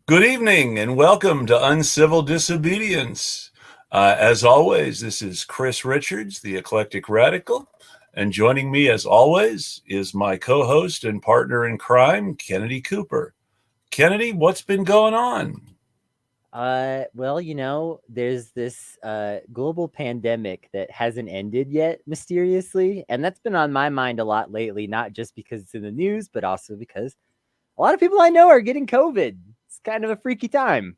Good evening and welcome to Uncivil Disobedience. As always, this is Chris Richards, the Eclectic Radical, and joining me as always is my co-host and partner in crime, Kennedy Cooper. Kennedy, what's been going on? There's this global pandemic that hasn't ended yet, mysteriously, and that's been on my mind a lot lately, not just because it's in the news, but also because a lot of people I know are getting COVID. It's kind of a freaky time.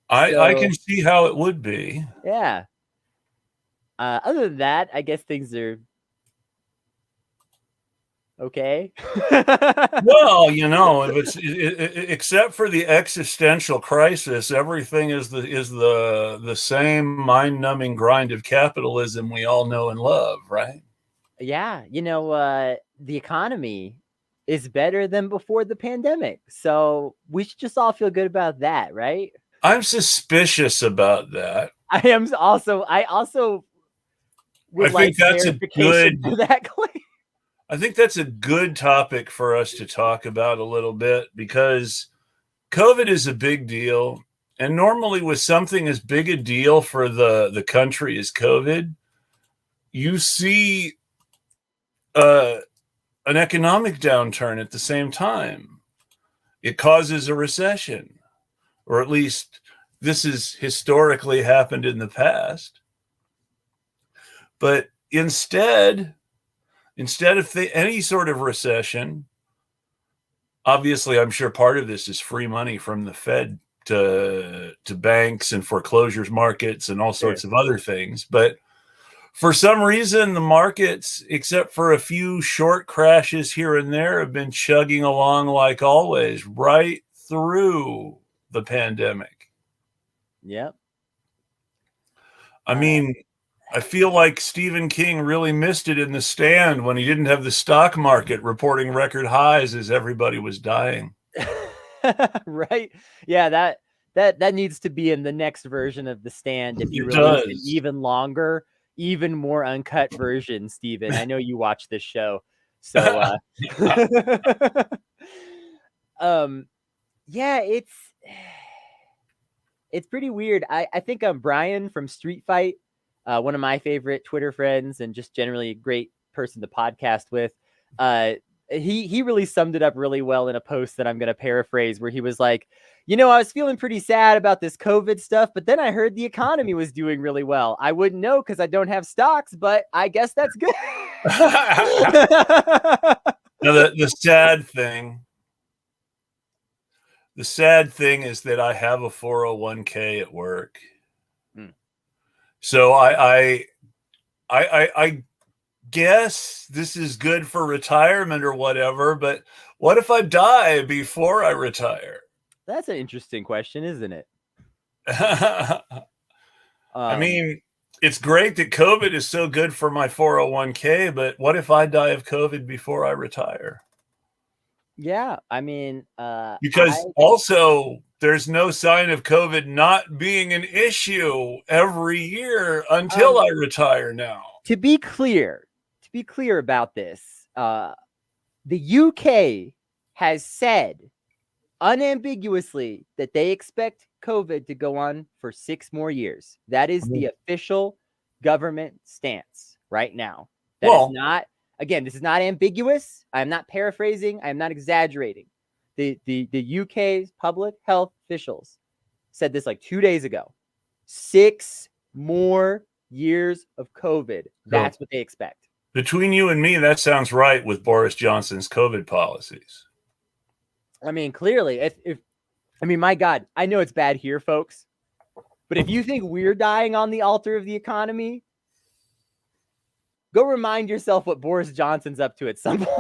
I So, can see how it would be. yeah. Other than that, I guess things are okay. Well, if except for the existential crisis, everything is the same mind-numbing grind of capitalism we all know and love, right? Yeah, the economy is better than before the pandemic. So we should just all feel good about that, right? I'm suspicious about that. I also I would like think that's a verification good for that claim. I think that's a good topic for us to talk about a little bit because COVID is a big deal. And normally with something as big a deal for the country as COVID, you see uh, an economic downturn at the same time. It causes a recession, or at least this has historically happened in the past. But instead of any sort of recession, obviously, I'm sure part of this is free money from the Fed to banks and foreclosures markets and all Sure. sorts of other things. But for some reason, the markets, except for a few short crashes here and there, have been chugging along like always, right through the pandemic. Yep. I mean, I feel like Stephen King really missed it in The Stand when he didn't have the stock market reporting record highs as everybody was dying. Right. Yeah, that needs to be in the next version of The Stand if you It release an does. even longer, even more uncut version, Steven. I know you watch this show. So um yeah, it's pretty weird. I think Brian from Street Fight, one of my favorite Twitter friends and just generally a great person to podcast with. Uh, he really summed it up really well in a post that I'm going to paraphrase, where he was like, I was feeling pretty sad about this COVID stuff, but then I heard the economy was doing really well. I wouldn't know because I don't have stocks, but I guess that's good. Now, the sad thing is that I have a 401k at work. Hmm. So I guess this is good for retirement or whatever, but what if I die before I retire? That's an interesting question, isn't it? I Um, mean, it's great that COVID is so good for my 401k, but what if I die of COVID before I retire? yeah, I mean, I Because also there's no sign of COVID not being an issue every year until um, I retire now. to be clear about this, the UK has said unambiguously that they expect COVID to go on for 6 more years. That is the official government stance right now. That is Well, not, again, this is not ambiguous. I'm not paraphrasing. I'm not exaggerating. The UK's public health officials said this like 2 days ago. 6 more years of COVID. so That's what they expect. between you and me, that sounds right with Boris Johnson's COVID policies. I mean, clearly, if I mean, my God, I know it's bad here, folks, but if you think we're dying on the altar of the economy, go remind yourself what Boris Johnson's up to at some point.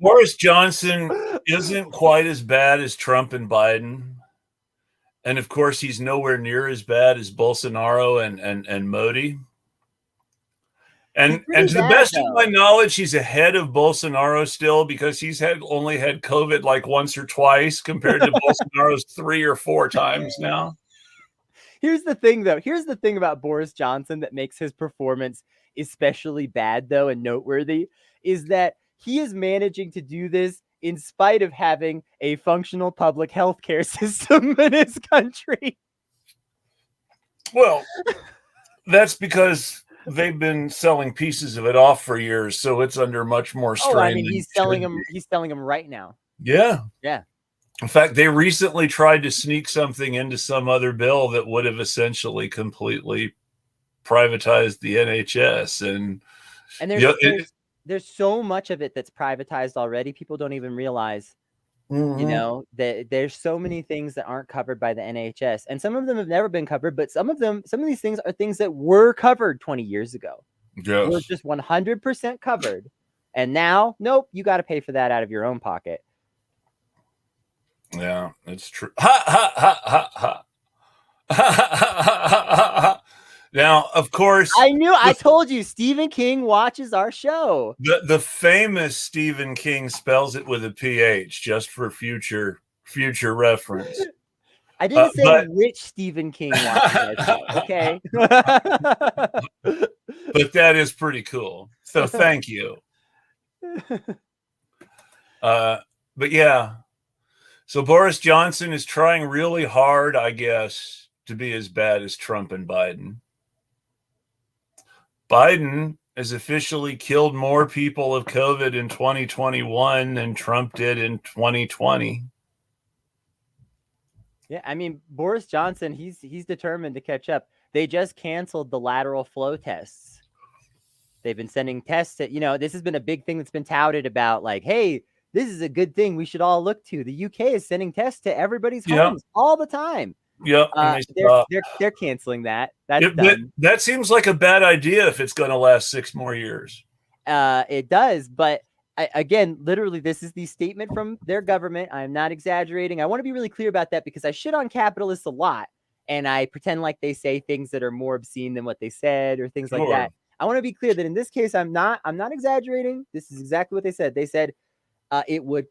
Boris Johnson isn't quite as bad as Trump and Biden. And of course, he's nowhere near as bad as Bolsonaro and Modi. He's And pretty to the bad, best of my though. knowledge, he's ahead of Bolsonaro still because he's only had COVID like once or twice compared to Bolsonaro's 3 or 4 times now. Here's the thing, though. Here's the thing about Boris Johnson that makes his performance especially bad, though, and noteworthy, is that he is managing to do this in spite of having a functional public healthcare system in this country. Well, that's because they've been selling pieces of it off for years, so it's under much more strain. Oh, I mean, than he's it should selling be. them. He's selling them right now. Yeah. Yeah. In fact, they recently tried to sneak something into some other bill that would have essentially completely privatized the NHS. And there's so much of it that's privatized already. People don't even realize, you know, that there's so many things that aren't covered by the NHS, and some of them have never been covered. But some of these things are things that were covered 20 years ago. Yes. We're just 100% covered, and now, nope, you got to pay for that out of your own pocket. Yeah, that's true. Ha ha ha ha ha. Ha ha ha ha ha. Now, of course, I told you, Stephen King watches our show. The famous Stephen King spells it with a PH, just for future reference. I didn't say which Stephen King watches our show, okay? But that is pretty cool. So thank you. But yeah. So Boris Johnson is trying really hard, I guess, to be as bad as Trump and Biden. Biden has officially killed more people of COVID in 2021 than Trump did in 2020. Yeah, I mean, Boris Johnson, he's determined to catch up. They just canceled the lateral flow tests. They've been sending tests to, this has been a big thing that's been touted about, like, hey, this is a good thing we should all look to. The UK is sending tests to everybody's homes all the time. Yep. They're canceling that. That's done. That seems like a bad idea if it's going to last 6 more years. It does, but again, literally, this is the statement from their government. I'm not exaggerating. I want to be really clear about that because I shit on capitalists a lot, and I pretend like they say things that are more obscene than what they said or things like that. I want to be clear that in this case, I'm not exaggerating. This is exactly what they said. They said it would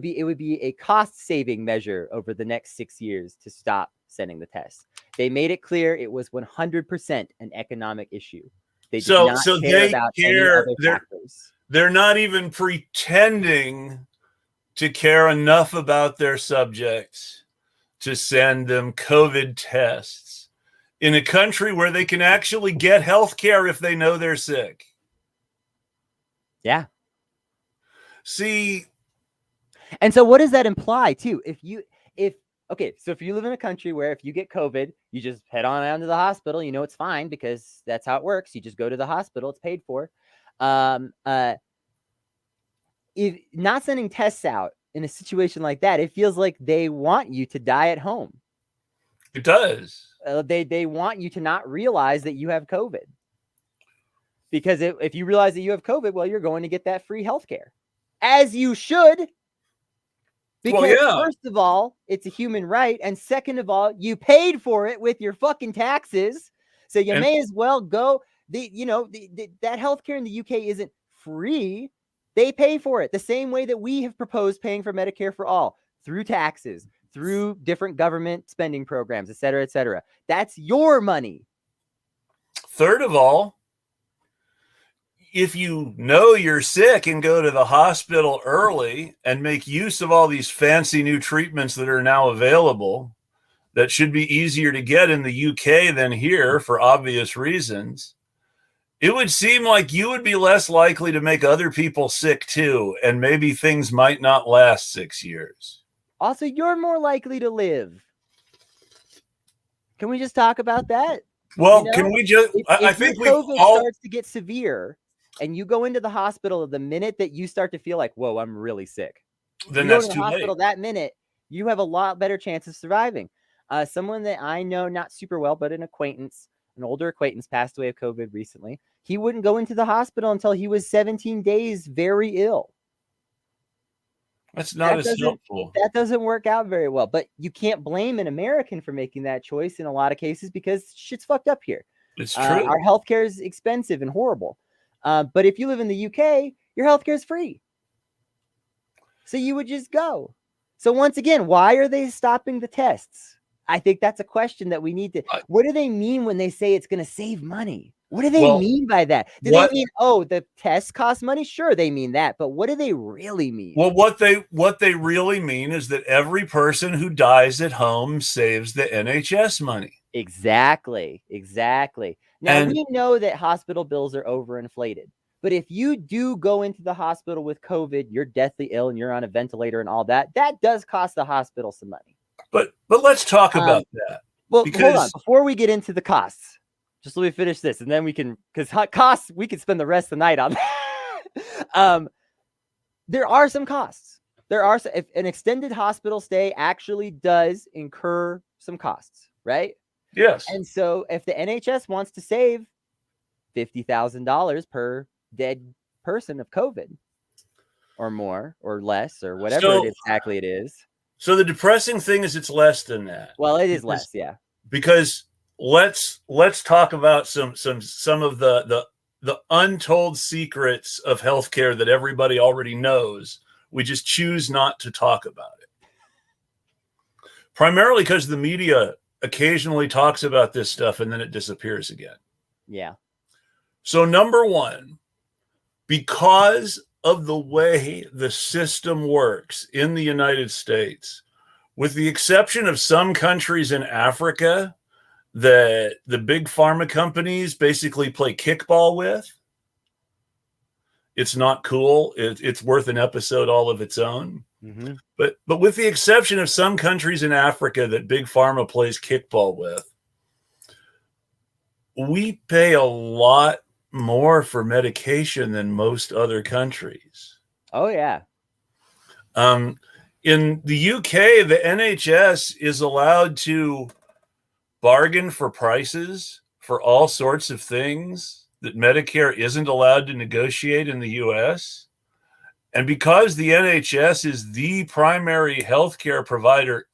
be a cost-saving measure over the next 6 years to stop sending the tests. They made it clear it was 100% an economic issue. They did not care about any other factors. They're not even pretending to care enough about their subjects to send them COVID tests in a country where they can actually get health care if they know they're sick. Yeah. See, and so what does that imply too? If you live in a country where if you get COVID, you just head on down to the hospital, it's fine because that's how it works. You just go to the hospital, it's paid for. If not sending tests out in a situation like that, it feels like they want you to die at home. It does. They want you to not realize that you have COVID. Because if you realize that you have COVID, well, you're going to get that free healthcare. As you should. Because first of all, it's a human right. And second of all, you paid for it with your fucking taxes. So you may as well go. That healthcare in the UK isn't free. They pay for it the same way that we have proposed paying for Medicare for all through taxes, through different government spending programs, et cetera, et cetera. That's your money. Third of all, if you know you're sick and go to the hospital early and make use of all these fancy new treatments that are now available, that should be easier to get in the UK than here for obvious reasons, it would seem like you would be less likely to make other people sick too, and maybe things might not last 6 years. Also, you're more likely to live. Can we just talk about that? Well, can we just? I think COVID starts to get severe, and you go into the hospital the minute that you start to feel like, whoa, I'm really sick. Then that's too late. Hospital that minute, you have a lot better chance of surviving. Someone that I know not super well, but an older acquaintance passed away of COVID recently. He wouldn't go into the hospital until he was 17 days very ill. That's not as helpful. That doesn't work out very well. But you can't blame an American for making that choice in a lot of cases because shit's fucked up here. It's true. Our healthcare is expensive and horrible. But if you live in the UK, your healthcare is free. So you would just go. So once again, why are they stopping the tests? I think that's a question that we need to. What do they mean when they say it's going to save money? What do they mean by that? Do they mean, oh, the tests cost money? Sure, they mean that, but what do they really mean? Well, what they really mean is that every person who dies at home saves the NHS money. Exactly. Now, we know that hospital bills are overinflated, but if you do go into the hospital with COVID, you're deathly ill and you're on a ventilator and all that, that does cost the hospital some money. But let's talk about that. Well, hold on. Before we get into the costs, just let me finish this, and then we can, because costs, we could spend the rest of the night on that. There are some costs. If an extended hospital stay actually does incur some costs, right? Yes. And so if the NHS wants to save $50,000 per dead person of COVID, or more, or less, or whatever exactly it is. So the depressing thing is it's less than that. Well, it is less, yeah. Because let's talk about some of the untold secrets of healthcare that everybody already knows. We just choose not to talk about it. Primarily because the media occasionally talks about this stuff and then it disappears again. Yeah. So number one, because of the way the system works in the United States, with the exception of some countries in Africa that the big pharma companies basically play kickball with, it's not cool. It's worth an episode all of its own. Mm-hmm. But with the exception of some countries in Africa that big pharma plays kickball with, we pay a lot more for medication than most other countries. Oh, yeah. In the UK, the NHS is allowed to bargain for prices for all sorts of things that Medicare isn't allowed to negotiate in the US. And because the NHS is the primary healthcare provider,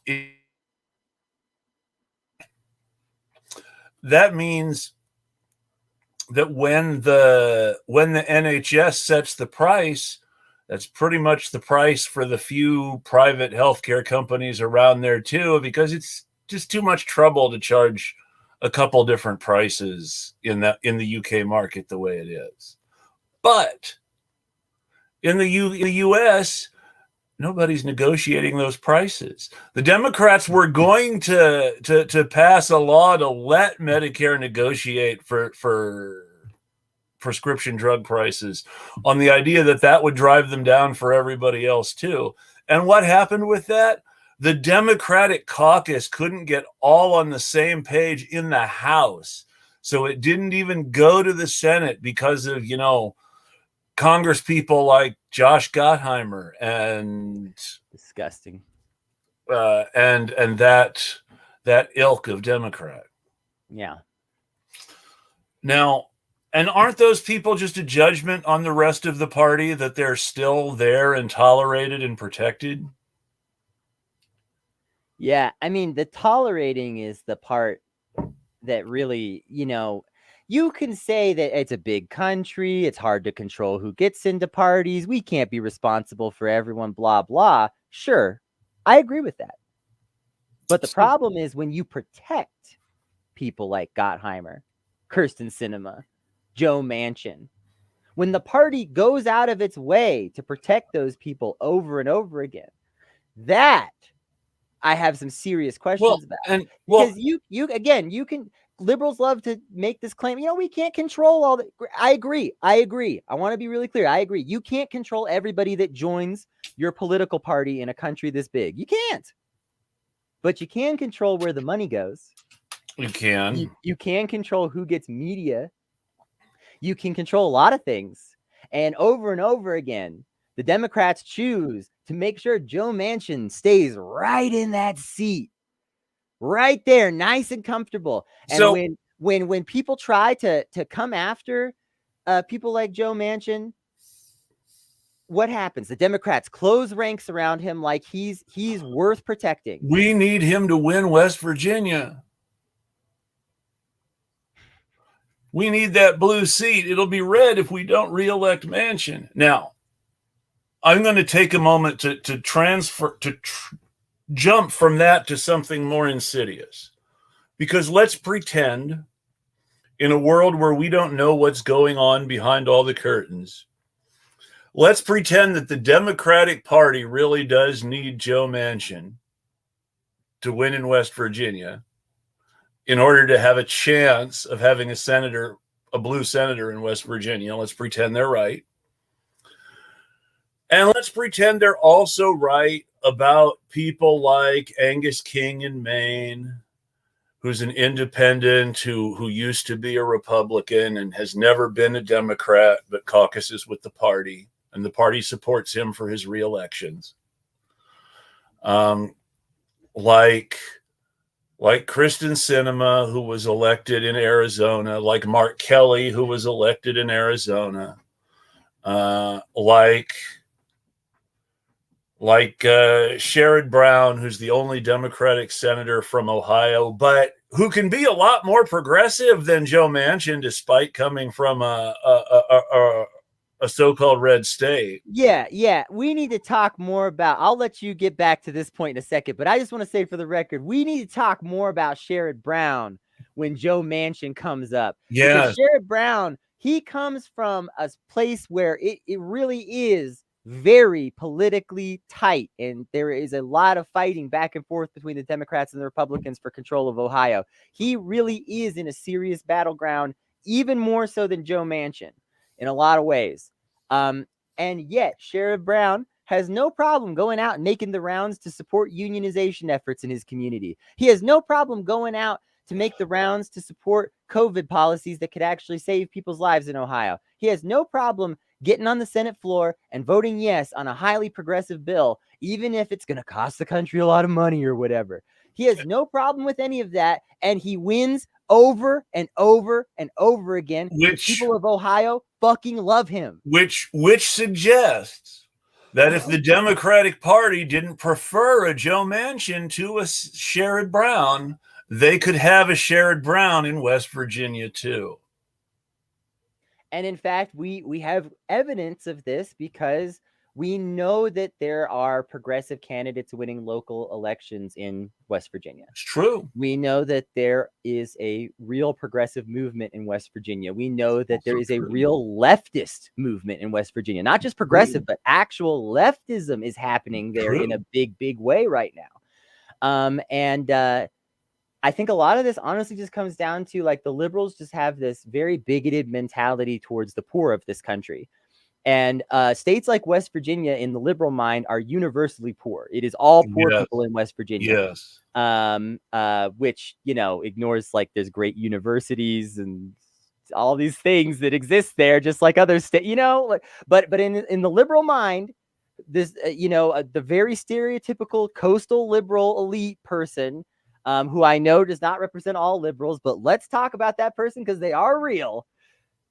that means that when the NHS sets the price, that's pretty much the price for the few private healthcare companies around there too, because it's just too much trouble to charge a couple different prices in the UK market the way it is. But in the US, nobody's negotiating those prices. The Democrats were going to pass a law to let Medicare negotiate for prescription drug prices on the idea that would drive them down for everybody else too. And what happened with that? The Democratic caucus couldn't get all on the same page in the House. So it didn't even go to the Senate because of, Congress people like Josh Gottheimer and disgusting. And that ilk of Democrat. Yeah. Now, and aren't those people just a judgment on the rest of the party that they're still there and tolerated and protected? Yeah, I mean, the tolerating is the part that really, you can say that it's a big country, it's hard to control who gets into parties, we can't be responsible for everyone, blah, blah. Sure, I agree with that. But the problem is when you protect people like Gottheimer, Kirsten Sinema, Joe Manchin, when the party goes out of its way to protect those people over and over again, that I have some serious questions about. Because you can, liberals love to make this claim, we can't control all that. I agree. I want to be really clear. I agree. You can't control everybody that joins your political party in a country this big. You can't. But you can control where the money goes. You can. You can control who gets media. You can control a lot of things. And over again, the Democrats choose to make sure Joe Manchin stays right in that seat, right there, nice and comfortable. And so, when people try to come after people like Joe Manchin, what happens? The Democrats close ranks around him like he's worth protecting. We need him to win West Virginia. We need that blue seat. It'll be red if we don't reelect Manchin. Now, I'm going to take a moment to jump from that to something more insidious. Because let's pretend, in a world where we don't know what's going on behind all the curtains, let's pretend that the Democratic Party really does need Joe Manchin to win in West Virginia in order to have a chance of having a blue senator in West Virginia. Let's pretend they're right. And let's pretend they're also right about people like Angus King in Maine, who's an independent who used to be a Republican and has never been a Democrat, but caucuses with the party, and the party supports him for his reelections. Like Kristen Sinema, who was elected in Arizona, like Mark Kelly, who was elected in Arizona, like Sherrod Brown, who's the only Democratic senator from Ohio, but who can be a lot more progressive than Joe Manchin, despite coming from a so-called red state. Yeah. We need to talk more about, I'll let you get back to this point in a second, but I just want to say for the record, we need to talk more about Sherrod Brown when Joe Manchin comes up. Yeah. Because Sherrod Brown, he comes from a place where it really is very politically tight, and there is a lot of fighting back and forth between the Democrats and the Republicans for control of Ohio. He really is in a serious battleground, even more so than Joe Manchin in a lot of ways. And yet Sherrod Brown has no problem going out and making the rounds to support unionization efforts in his community. He has no problem going out to make the rounds to support COVID policies that could actually save people's lives in Ohio. He has no problem getting on the Senate floor and voting yes on a highly progressive bill, even if it's going to cost the country a lot of money or whatever. He has no problem with any of that, and he wins over and over and over again. People of Ohio fucking love him. Which suggests that if the Democratic Party didn't prefer a Joe Manchin to a Sherrod Brown, they could have a Sherrod Brown in West Virginia too. And in fact, we have evidence of this because we know that there are progressive candidates winning local elections in West Virginia. It's true. We know that there is a real progressive movement in West Virginia. We know that there is a real leftist movement in West Virginia, not just progressive, but actual leftism is happening there in a big, big way right now. I think a lot of this honestly just comes down to like the liberals just have this very bigoted mentality towards the poor of this country. And states like West Virginia in the liberal mind are universally poor. It is all poor people in West Virginia. Yes. Which, ignores like there's great universities and all these things that exist there, just like other states, but in the liberal mind, this, the very stereotypical coastal liberal elite person, who I know does not represent all liberals, but let's talk about that person because they are real.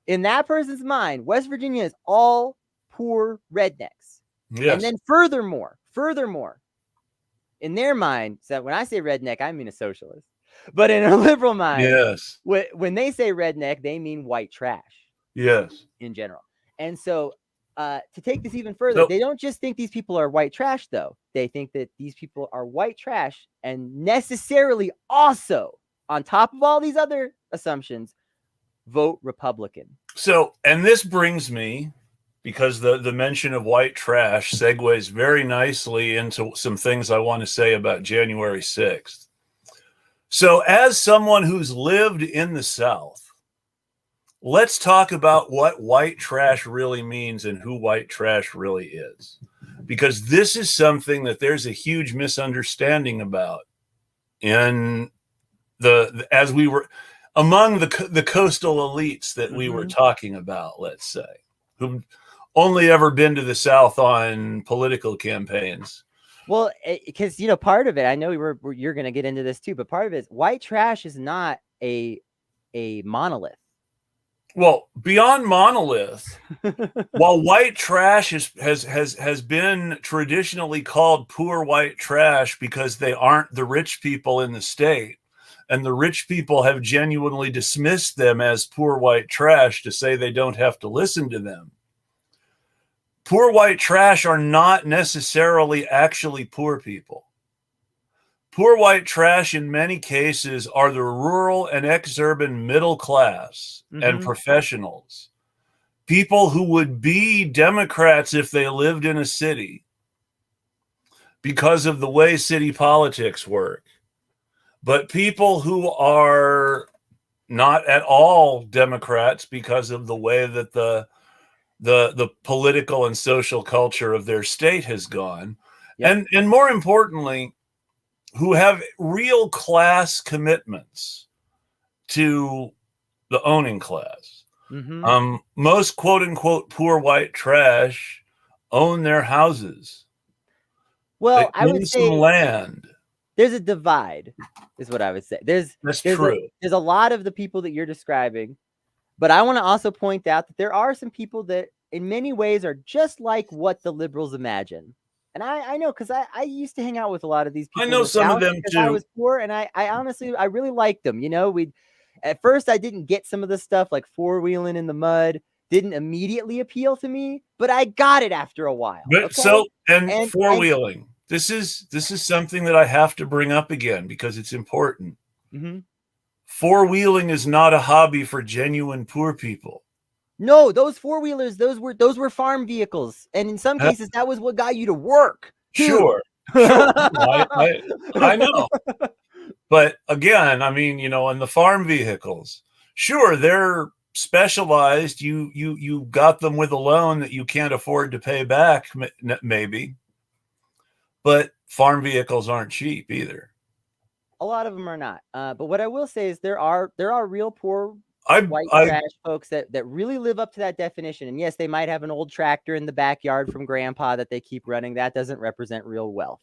In that person's mind, West Virginia is all poor rednecks. Yes. And then furthermore, in their mind, so when I say redneck, I mean a socialist. But in a liberal mind, yes, when they say redneck, they mean white trash. Yes. In general. And so to take this even further, they don't just think these people are white trash, though. They think that these people are white trash and necessarily also, on top of all these other assumptions, vote Republican. So, and this brings me, because the mention of white trash segues very nicely into some things I want to say about January 6th. So, as someone who's lived in the South, let's talk about what white trash really means and who white trash really is. Because this is something that there's a huge misunderstanding about in as we were among the coastal elites that we were talking about, let's say, who've only ever been to the South on political campaigns. Well, because, part of it, I know you're going to get into this too, but part of it is white trash is not a monolith. Well, beyond monolith, while white trash has been traditionally called poor white trash because they aren't the rich people in the state, and the rich people have genuinely dismissed them as poor white trash to say they don't have to listen to them. Poor white trash are not necessarily actually poor people. Poor white trash in many cases are the rural and exurban middle class and professionals, people who would be Democrats if they lived in a city because of the way city politics work, but people who are not at all Democrats because of the way that the political and social culture of their state has gone. Yep. And more importantly, who have real class commitments to the owning class. Most quote unquote poor white trash own their houses. Well, I would say some land. There's a divide, is what I would say. There's true. There's a lot of the people that you're describing, but I want to also point out that there are some people that in many ways are just like what the liberals imagine. And I know, because I used to hang out with a lot of these people. I know some of them too. I was poor, and I honestly, I really liked them. You know, at first I didn't get some of the stuff like four-wheeling in the mud, didn't immediately appeal to me, but I got it after a while. But okay? Four-wheeling. This is something that I have to bring up again because it's important. Four-wheeling is not a hobby for genuine poor people. No, those four-wheelers, those were farm vehicles. And in some cases, that was what got you to work. Sure. I know. But again, I mean, you know, in the farm vehicles, sure, they're specialized. You got them with a loan that you can't afford to pay back, maybe. But farm vehicles aren't cheap either. A lot of them are not. But what I will say is there are real poor white trash folks that really live up to that definition. And yes, they might have an old tractor in the backyard from grandpa that they keep running. That doesn't represent real wealth.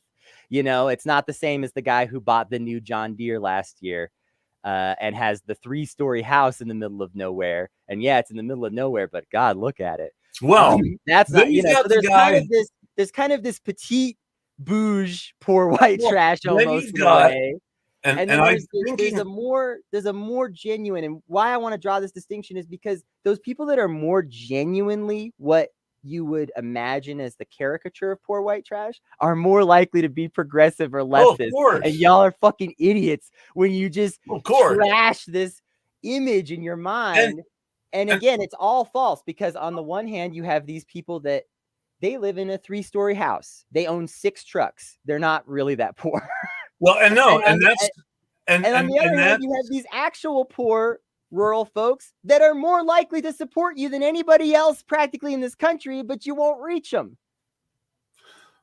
You know, it's not the same as the guy who bought the new John Deere last year and has the 3-story house in the middle of nowhere. And yeah, it's in the middle of nowhere, but God, look at it. Well, that's not, you know, so there's kind of this petite bouge poor white trash almost in a way. And there's a more genuine, and why I want to draw this distinction is because those people that are more genuinely what you would imagine as the caricature of poor white trash are more likely to be progressive or leftist. And y'all are fucking idiots when you just trash this image in your mind. And again, it's all false because on the one hand, you have these people that they live in a 3-story house. They own 6 trucks. They're not really that poor. Well, and no, on the other hand, you have these actual poor rural folks that are more likely to support you than anybody else practically in this country, but you won't reach them.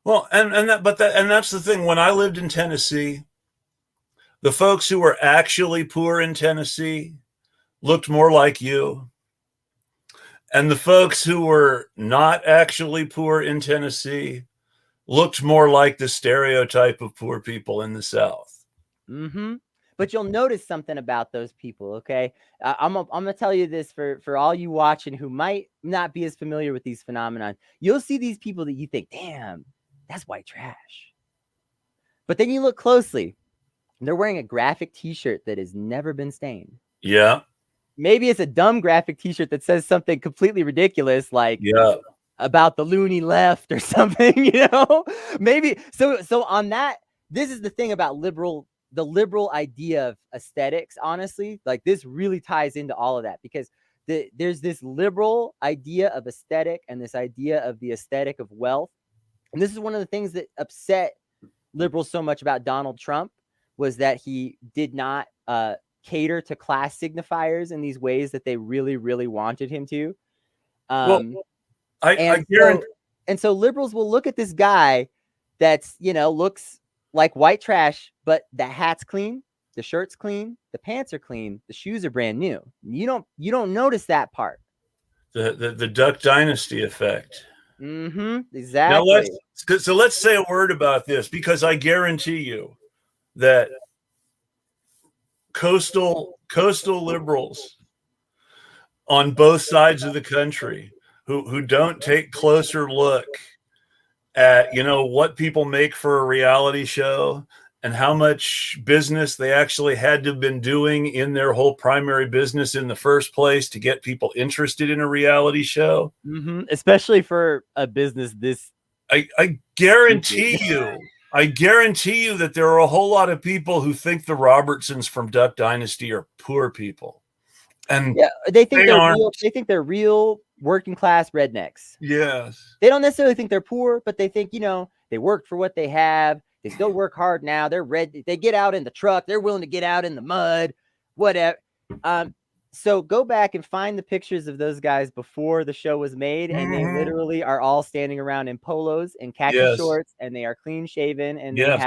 Well, that's the thing. When I lived in Tennessee, the folks who were actually poor in Tennessee looked more like you. And the folks who were not actually poor in Tennessee looked more like the stereotype of poor people in the South. But you'll notice something about those people, okay? I'm gonna tell you this for all you watching who might not be as familiar with these phenomena. You'll see these people that you think, damn, that's white trash. But then you look closely, and they're wearing a graphic T-shirt that has never been stained. Yeah. Maybe it's a dumb graphic T-shirt that says something completely ridiculous, like about the loony left or something, you know? Maybe so on that. This is the thing about the liberal idea of aesthetics, honestly. Like, this really ties into all of that because there's this liberal idea of aesthetic and this idea of the aesthetic of wealth. And this is one of the things that upset liberals so much about Donald Trump was that he did not cater to class signifiers in these ways that they really, really wanted him to. I guarantee. And so liberals will look at this guy that's, you know, looks like white trash, but the hat's clean, the shirt's clean, the pants are clean, the shoes are brand new. You don't notice that part. The Duck Dynasty effect. Exactly. Now let's say a word about this, because I guarantee you that coastal liberals on both sides of the country who don't take closer look at, you know, what people make for a reality show and how much business they actually had to have been doing in their whole primary business in the first place to get people interested in a reality show. Especially for a business this. I guarantee you I guarantee you that there are a whole lot of people who think the Robertsons from Duck Dynasty are poor people. And yeah, they think they're aren't. real. They think they're real working class rednecks. Yes. They don't necessarily think they're poor, but they think, they worked for what they have. They still work hard now. They're ready. They get out in the truck. They're willing to get out in the mud, whatever. So go back and find the pictures of those guys before the show was made, and they literally are all standing around in polos and khaki shorts, and they are clean shaven, and they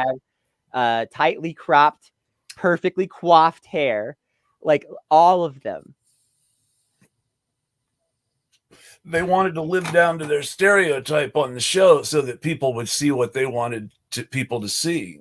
have tightly cropped, perfectly coiffed hair, like all of them. They wanted to live down to their stereotype on the show so that people would see what they wanted people to see.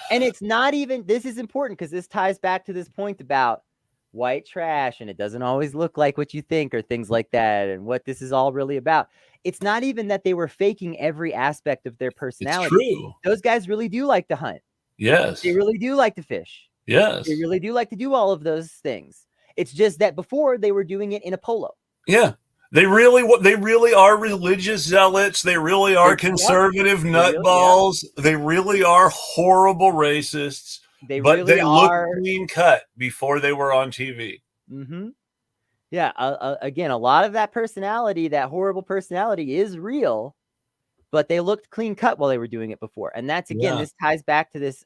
And it's not even, this is important because this ties back to this point about white trash, and it doesn't always look like what you think or things like that, and what this is all really about. It's not even that they were faking every aspect of their personality. It's true. Those guys really do like to hunt. Yes. They really do like to fish. Yes. They really do like to do all of those things. It's just that before they were doing it in a polo. Yeah. They really are religious zealots. They really are conservative nutballs. They really are horrible racists. They look clean cut before they were on TV. Mm-hmm. Yeah. Again, a lot of that personality, that horrible personality, is real, but they looked clean cut while they were doing it before. And that's, again, this ties back to this.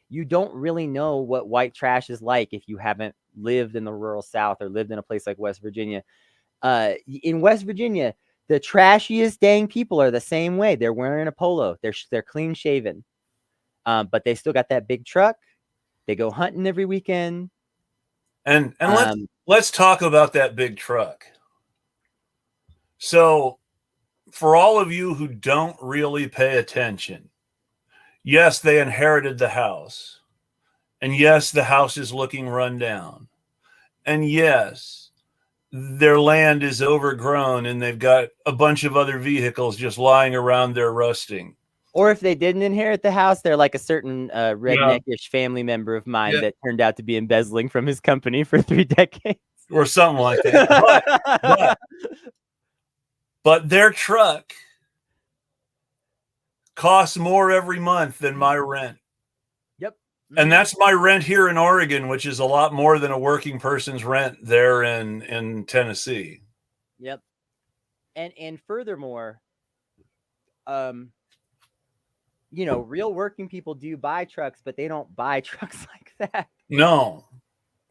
You don't really know what white trash is like if you haven't lived in the rural South or lived in a place like West Virginia. In West Virginia, the trashiest dang people are the same way. They're wearing a polo. They're clean shaven, but they still got that big truck. They go hunting every weekend. And let's talk about that big truck. So, for all of you who don't really pay attention, yes, they inherited the house, and yes, the house is looking run down, and yes, their land is overgrown and they've got a bunch of other vehicles just lying around there rusting. Or if they didn't inherit the house, they're like a certain redneckish family member of mine that turned out to be embezzling from his company for 3 decades. Or something like that. But their truck costs more every month than my rent. And that's my rent here in Oregon, which is a lot more than a working person's rent there in Tennessee. Yep. And furthermore, real working people do buy trucks, but they don't buy trucks like that. No.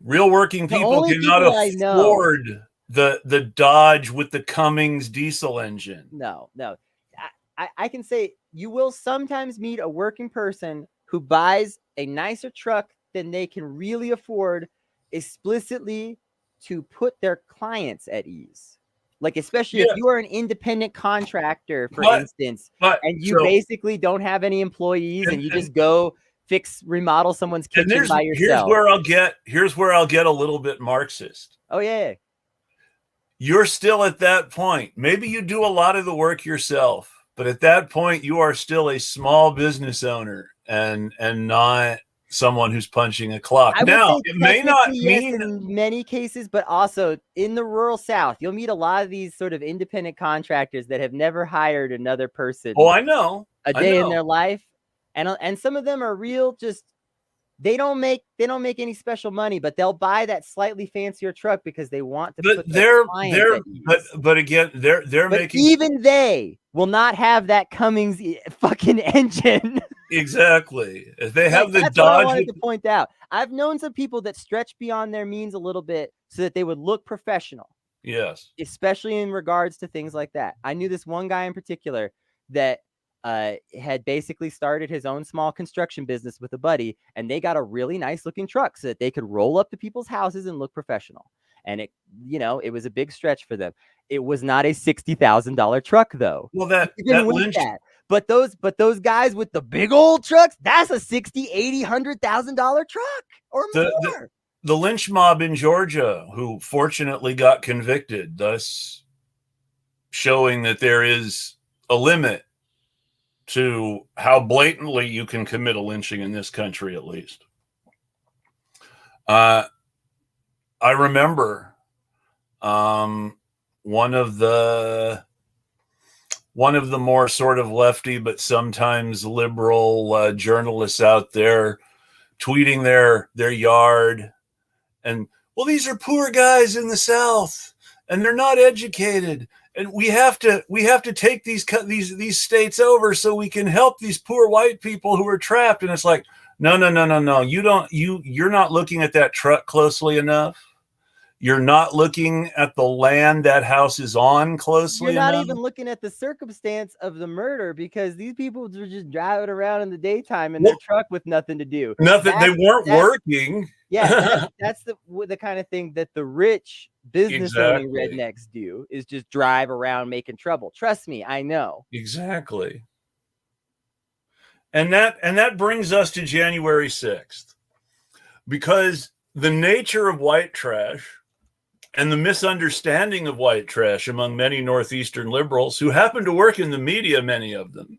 Real working people cannot afford the Dodge with the Cummins diesel engine. No. I can say you will sometimes meet a working person who buys a nicer truck than they can really afford explicitly to put their clients at ease. Like, especially if you are an independent contractor, for instance, and you basically don't have any employees and you just go remodel someone's kitchen by yourself. Here's where I'll get a little bit Marxist. Oh, yeah. You're still at that point. Maybe you do a lot of the work yourself, but at that point you are still a small business owner and not someone who's punching a clock. Now, it may not mean in many cases, but also in the rural South, you'll meet a lot of these sort of independent contractors that have never hired another person. Oh, I know. A day in their life. And some of them are real, just they don't make any special money, but they'll buy that slightly fancier truck because they want to put their clients at ease. But again, they're making, even they will not have that Cummins fucking engine. Exactly. They have the That's Dodge. What I wanted to point out. I've known some people that stretch beyond their means a little bit so that they would look professional. Yes. Especially in regards to things like that. I knew this one guy in particular that had basically started his own small construction business with a buddy, and they got a really nice looking truck so that they could roll up to people's houses and look professional. And it was a big stretch for them. It was not a $60,000 truck though. Well, that Lynch. But those guys with the big old trucks, that's a $60,000, $80,000, $100,000 truck or more. The lynch mob in Georgia, who fortunately got convicted, thus showing that there is a limit to how blatantly you can commit a lynching in this country, at least. I remember one of the one of the more sort of lefty but sometimes liberal journalists out there tweeting their yard, and well, these are poor guys in the South and they're not educated, and we have to take these states over so we can help these poor white people who are trapped. And it's like, no, you're not looking at that truck closely enough. You're not looking at the land that house is on closely enough. You're not even looking at the circumstance of the murder, because these people were just driving around in the daytime in their truck with nothing to do. They weren't working. Yeah, that's the kind of thing that the rich business-owning rednecks do, is just drive around making trouble. Trust me, I know. Exactly. And that brings us to January 6th, because the nature of white trash and the misunderstanding of white trash among many Northeastern liberals who happen to work in the media, many of them.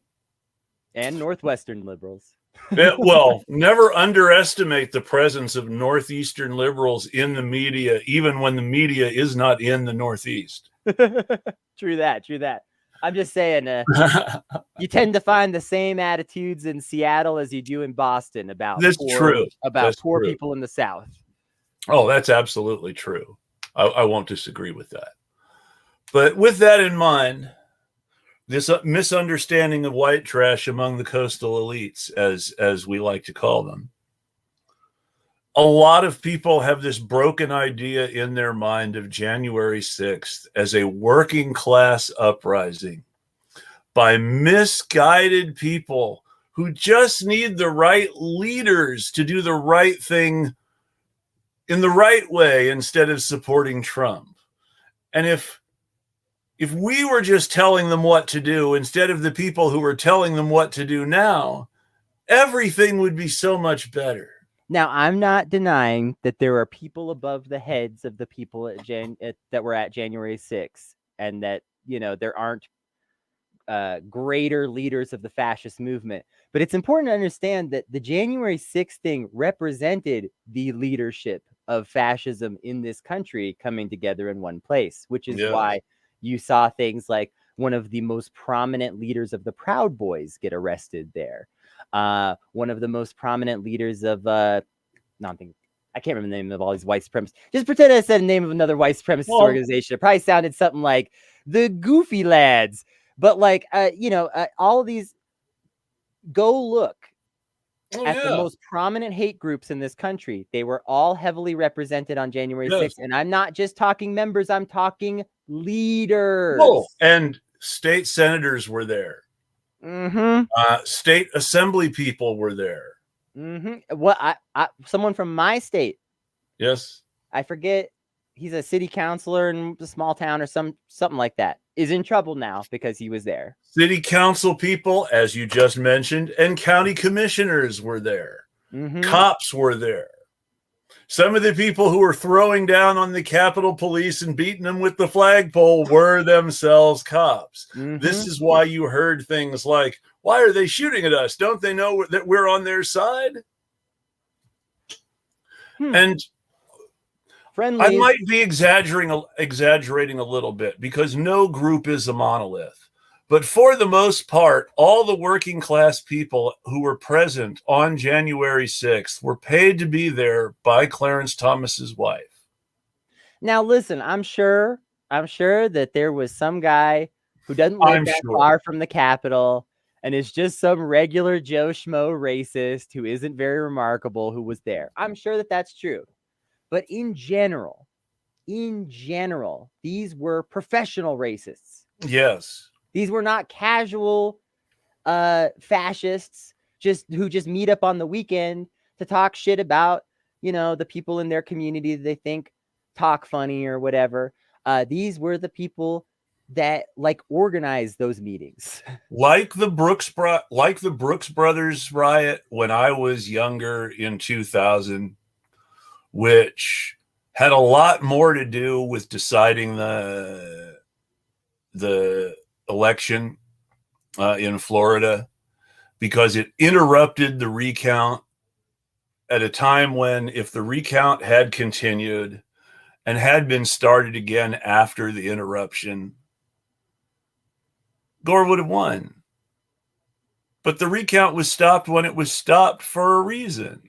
And Northwestern liberals. Well, never underestimate the presence of Northeastern liberals in the media, even when the media is not in the Northeast. True that. I'm just saying, you tend to find the same attitudes in Seattle as you do in Boston about poor people in the South. Oh, that's absolutely true. I won't disagree with that. But with that in mind, this misunderstanding of white trash among the coastal elites, as we like to call them, a lot of people have this broken idea in their mind of January 6th as a working class uprising by misguided people who just need the right leaders to do the right thing in the right way instead of supporting Trump. And if we were just telling them what to do instead of the people who are telling them what to do now, everything would be so much better. Now, I'm not denying that there are people above the heads of the people that were at January 6th, and that, there aren't greater leaders of the fascist movement. But it's important to understand that the January 6th thing represented the leadership of fascism in this country coming together in one place, which is why you saw things like one of the most prominent leaders of the Proud Boys get arrested there. One of the most prominent leaders of I can't remember the name of all these white supremacists. Just pretend I said the name of another white supremacist organization. It probably sounded something like the Goofy Lads. But all of these, go look at the most prominent hate groups in this country. They were all heavily represented on January 6th. And I'm not just talking members, I'm talking leaders. Oh, and state senators were there. Mm-hmm. State assembly people were there. Mm-hmm. Well, someone from my state. Yes. I forget. He's a city councilor in a small town or something like that, is in trouble now because he was there. City council people, as you just mentioned, and county commissioners were there. Mm-hmm. Cops were there. Some of the people who were throwing down on the Capitol Police and beating them with the flagpole were themselves cops. Mm-hmm. This is why you heard things like, why are they shooting at us? Don't they know that we're on their side? And I might be exaggerating a little bit, because no group is a monolith. But for the most part, all the working class people who were present on January 6th were paid to be there by Clarence Thomas's wife. Now, listen, I'm sure that there was some guy who doesn't live far from the Capitol and is just some regular Joe Schmo racist who isn't very remarkable who was there. I'm sure that that's true. But in general, these were professional racists. Yes. These were not casual fascists who just meet up on the weekend to talk shit about, the people in their community that they think talk funny or whatever. These were the people that organized those meetings. Like the Brooks Brothers riot when I was younger in 2000, which had a lot more to do with deciding the election in Florida, because it interrupted the recount at a time when, if the recount had continued and had been started again after the interruption, Gore would have won. But the recount was stopped when it was stopped for a reason.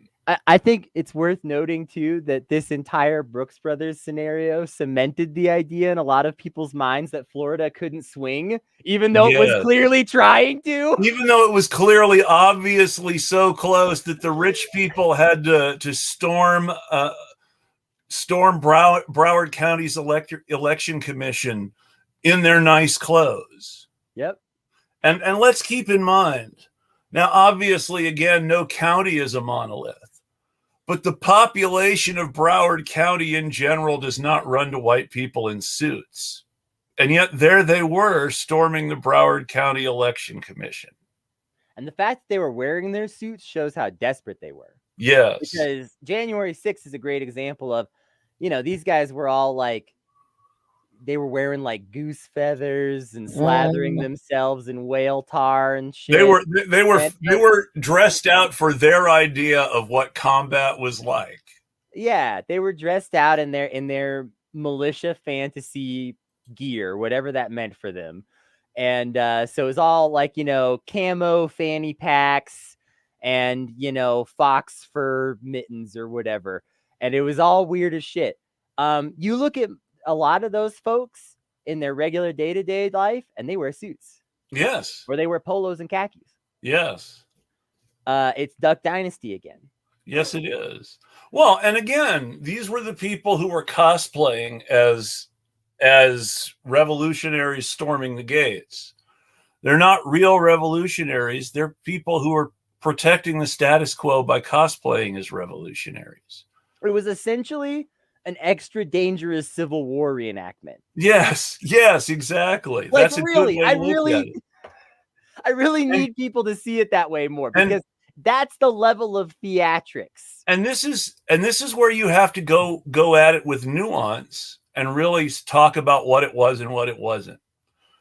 I think it's worth noting, too, that this entire Brooks Brothers scenario cemented the idea in a lot of people's minds that Florida couldn't swing, even though it was clearly trying to. Even though it was clearly, obviously so close that the rich people had to storm Broward County's election commission in their nice clothes. Yep. And let's keep in mind, now, obviously, again, no county is a monolith. But the population of Broward County in general does not run to white people in suits. And yet there they were storming the Broward County Election Commission. And the fact that they were wearing their suits shows how desperate they were. Yes. Because January 6th is a great example of, these guys were all like, they were wearing like goose feathers and slathering themselves in whale tar and shit. They were dressed out for their idea of what combat was like. Yeah, they were dressed out in their militia fantasy gear, whatever that meant for them. And so it was all like, camo fanny packs and, fox fur mittens or whatever. And it was all weird as shit. You look at a lot of those folks in their regular day-to-day life, and they wear suits. Yes. Or they wear polos and khakis. Yes. It's Duck Dynasty again. Yes, it is. Well, and again, these were the people who were cosplaying as revolutionaries storming the gates. They're not real revolutionaries. They're people who are protecting the status quo by cosplaying as revolutionaries. It was essentially an extra dangerous Civil War reenactment. Yes, exactly. Like, that's really, I really need people to see it that way more, because that's the level of theatrics. And this is where you have to go at it with nuance and really talk about what it was and what it wasn't.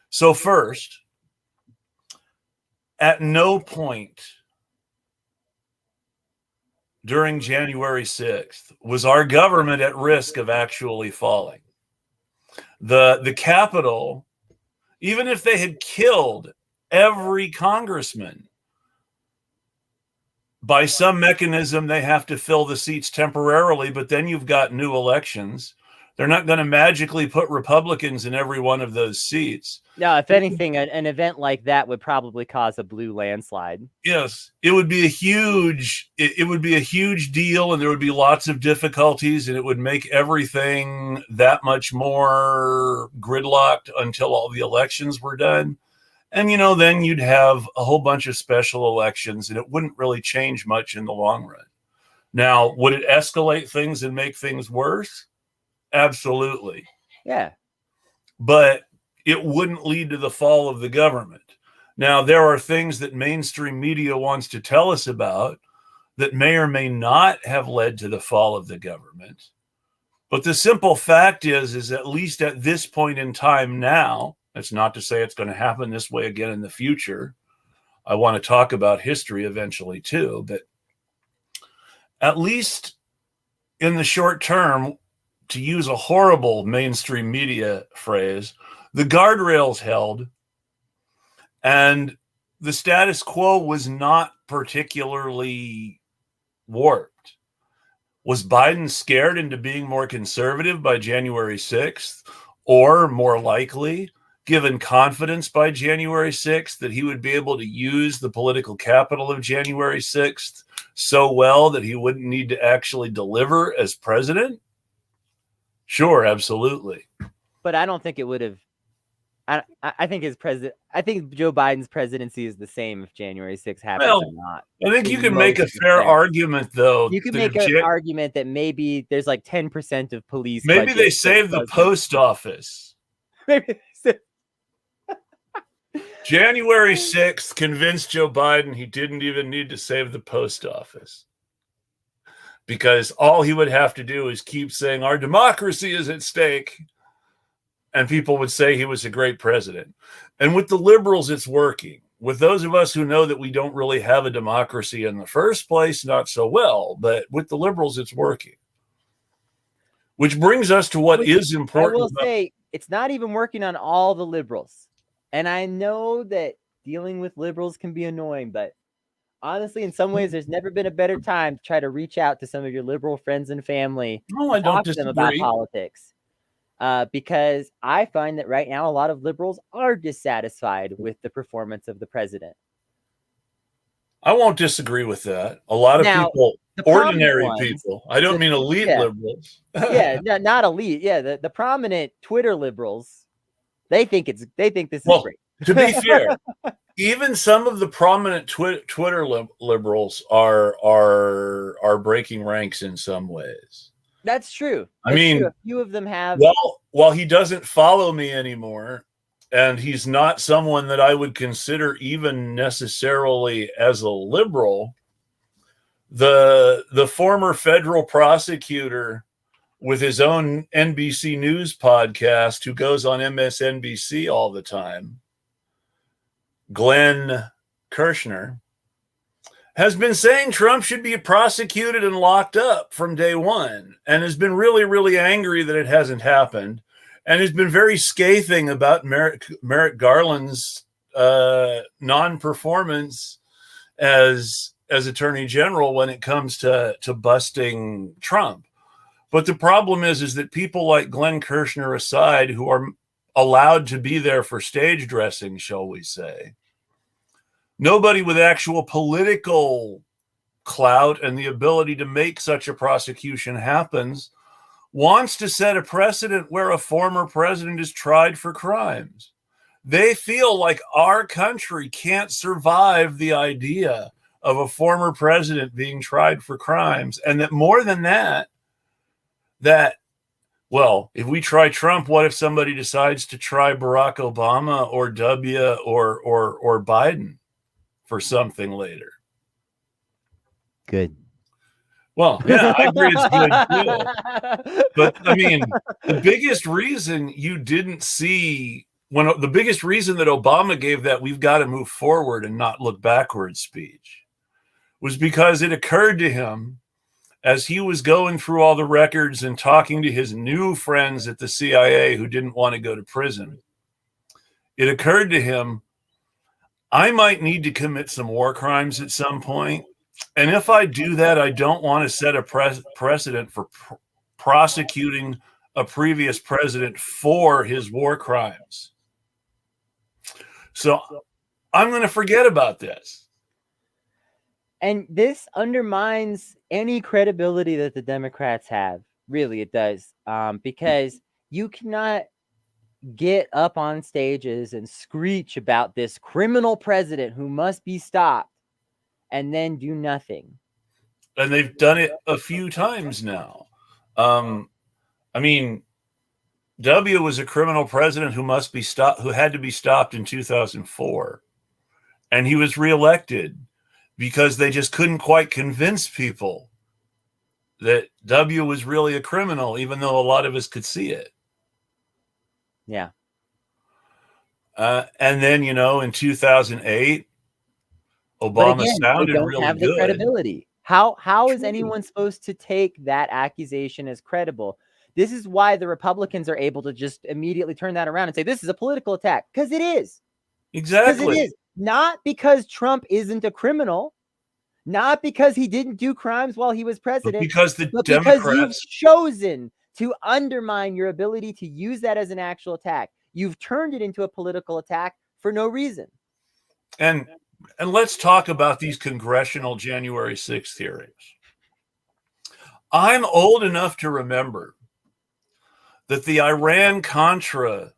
So first, at no point during January 6th was our government at risk of actually falling. The Capitol, even if they had killed every congressman, by some mechanism they have to fill the seats temporarily, but then you've got new elections. They're not going to magically put Republicans in every one of those seats. No, if anything, an event like that would probably cause a blue landslide. Yes, it would be a huge deal, and there would be lots of difficulties, and it would make everything that much more gridlocked until all the elections were done. And, then you'd have a whole bunch of special elections, and it wouldn't really change much in the long run. Now, would it escalate things and make things worse? Absolutely. Yeah. But it wouldn't lead to the fall of the government. Now, there are things that mainstream media wants to tell us about that may or may not have led to the fall of the government. But the simple fact is at least at this point in time now, that's not to say it's going to happen this way again in the future. I want to talk about history eventually too, but at least in the short term, to use a horrible mainstream media phrase, the guardrails held and the status quo was not particularly warped. Was Biden scared into being more conservative by January 6th, or more likely given confidence by January 6th that he would be able to use the political capital of January 6th so well that he wouldn't need to actually deliver as president? Sure, absolutely. But I don't think it would have. I think I think Joe Biden's presidency is the same if January 6th happens or not. I think you can make a fair argument, though. You can make an argument that maybe there's like 10% of police. Maybe they saved the post office. Maybe January 6th convinced Joe Biden he didn't even need to save the post office, because all he would have to do is keep saying our democracy is at stake, and people would say he was a great president. And with the liberals, it's working. With those of us who know that we don't really have a democracy in the first place, not so well. But with the liberals, it's working. Which brings us to what is important. I will say it's not even working on all the liberals. And I know that dealing with liberals can be annoying, but honestly, in some ways, there's never been a better time to try to reach out to some of your liberal friends and family No, I and don't talk to them about disagree. politics. Because I find that right now, a lot of liberals are dissatisfied with the performance of the president. I won't disagree with that. A lot of Now, people, the prominent ordinary ones, people, I don't mean elite yeah, liberals. not elite. Yeah, the prominent Twitter liberals, they think this is Well, great. to be fair, even some of the prominent Twitter liberals are breaking ranks in some ways. That's true. I That's true. mean, A few of them have. while he doesn't follow me anymore, and he's not someone that I would consider even necessarily as a liberal, the former federal prosecutor with his own NBC News podcast who goes on MSNBC all the time, Glenn Kirshner, has been saying Trump should be prosecuted and locked up from day one, and has been really, really angry that it hasn't happened, and has been very scathing about Merrick Garland's non-performance as Attorney General when it comes to busting Trump. But the problem is that people like Glenn Kirshner aside, who are allowed to be there for stage dressing, shall we say, nobody with actual political clout and the ability to make such a prosecution happens wants to set a precedent where a former president is tried for crimes. They feel like our country can't survive the idea of a former president being tried for crimes. And that more than that, well, if we try Trump, what if somebody decides to try Barack Obama or W or Biden for something later? Good. Well, yeah, I agree it's good too. But I mean, the biggest reason you didn't see the biggest reason that Obama gave that "we've got to move forward and not look backwards" speech was because it occurred to him as he was going through all the records and talking to his new friends at the CIA who didn't want to go to prison. It occurred to him, I might need to commit some war crimes at some point. And if I do that, I don't want to set a precedent for prosecuting a previous president for his war crimes. So I'm going to forget about this. And this undermines any credibility that the Democrats have. Really, it does. Because you cannot get up on stages and screech about this criminal president who must be stopped and then do nothing. And they've done it a few times now. I mean, W was a criminal president who had to be stopped in 2004. And he was reelected because they just couldn't quite convince people that W was really a criminal, even though a lot of us could see it. Yeah. And then, in 2008, Obama sounded they don't really have good. The credibility. How is anyone supposed to take that accusation as credible? This is why the Republicans are able to just immediately turn that around and say this is a political attack, because it is. Exactly. Because it is. Not because Trump isn't a criminal, not because he didn't do crimes while he was president, because because you've chosen to undermine your ability to use that as an actual attack. You've turned it into a political attack for no reason. And let's talk about these congressional January 6th hearings. I'm old enough to remember that the Iran-Contra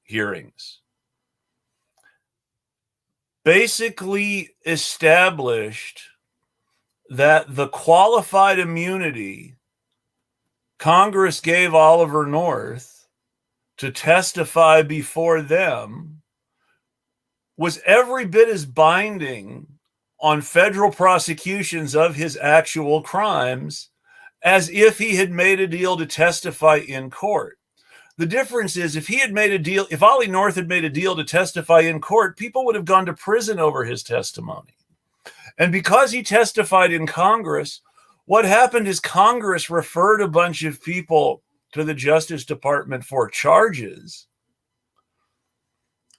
hearings basically established that the qualified immunity Congress gave Oliver North to testify before them was every bit as binding on federal prosecutions of his actual crimes as if he had made a deal to testify in court. The difference is if Ollie North had made a deal to testify in court, people would have gone to prison over his testimony. And because he testified in Congress, what happened is Congress referred a bunch of people to the Justice Department for charges.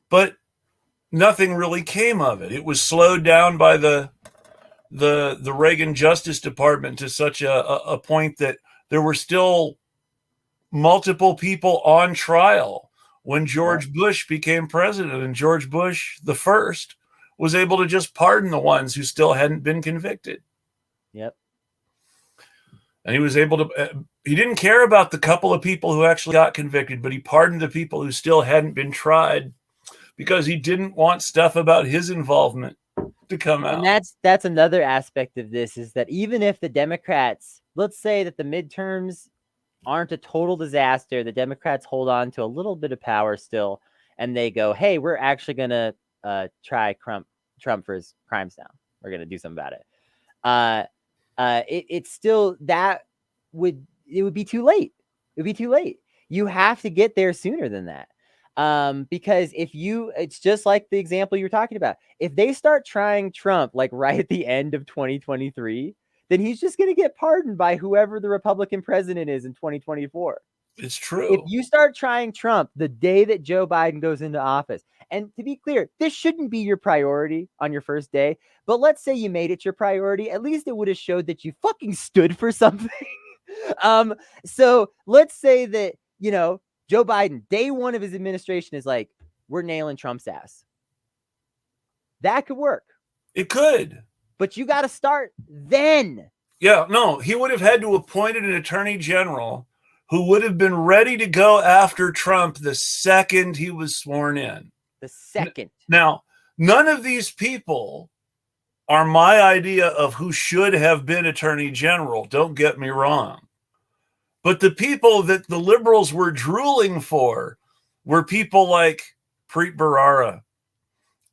But nothing really came of it. It was slowed down by the Reagan Justice Department to such a point that there were still multiple people on trial when George Bush became president, and George Bush the first was able to just pardon the ones who still hadn't been convicted. Yep. And he was able to, he didn't care about the couple of people who actually got convicted, but he pardoned the people who still hadn't been tried because he didn't want stuff about his involvement to come out. And that's another aspect of this, is that even if the Democrats, let's say that the midterms aren't a total disaster, the Democrats hold on to a little bit of power still, and they go, hey, we're actually going to try Trump for his crimes now. We're going to do something about it. It's still, it would be too late. It would be too late. You have to get there sooner than that. Because it's just like the example you're talking about. If they start trying Trump like right at the end of 2023, then he's just going to get pardoned by whoever the Republican president is in 2024. It's true. If you start trying Trump the day that Joe Biden goes into office, and to be clear, this shouldn't be your priority on your first day, but let's say you made it your priority, at least it would have showed that you fucking stood for something. So let's say that, Joe Biden, day one of his administration, is like, we're nailing Trump's ass. That could work. It could. But you got to start then. Yeah, no, he would have had to appoint an attorney general who would have been ready to go after Trump the second he was sworn in. The second. Now, none of these people are my idea of who should have been attorney general. Don't get me wrong. But the people that the liberals were drooling for were people like Preet Bharara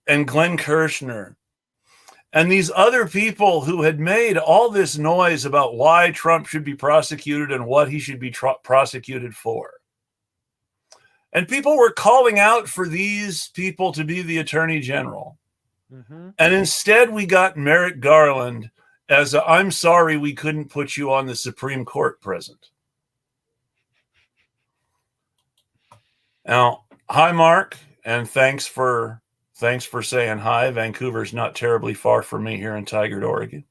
and Glenn Kirshner and these other people who had made all this noise about why Trump should be prosecuted and what he should be prosecuted for. And people were calling out for these people to be the attorney general. Mm-hmm. And instead we got Merrick Garland as I'm sorry we couldn't put you on the Supreme Court present. Now, hi, Mark, and thanks for saying hi. Vancouver's not terribly far from me here in Tigard, Oregon.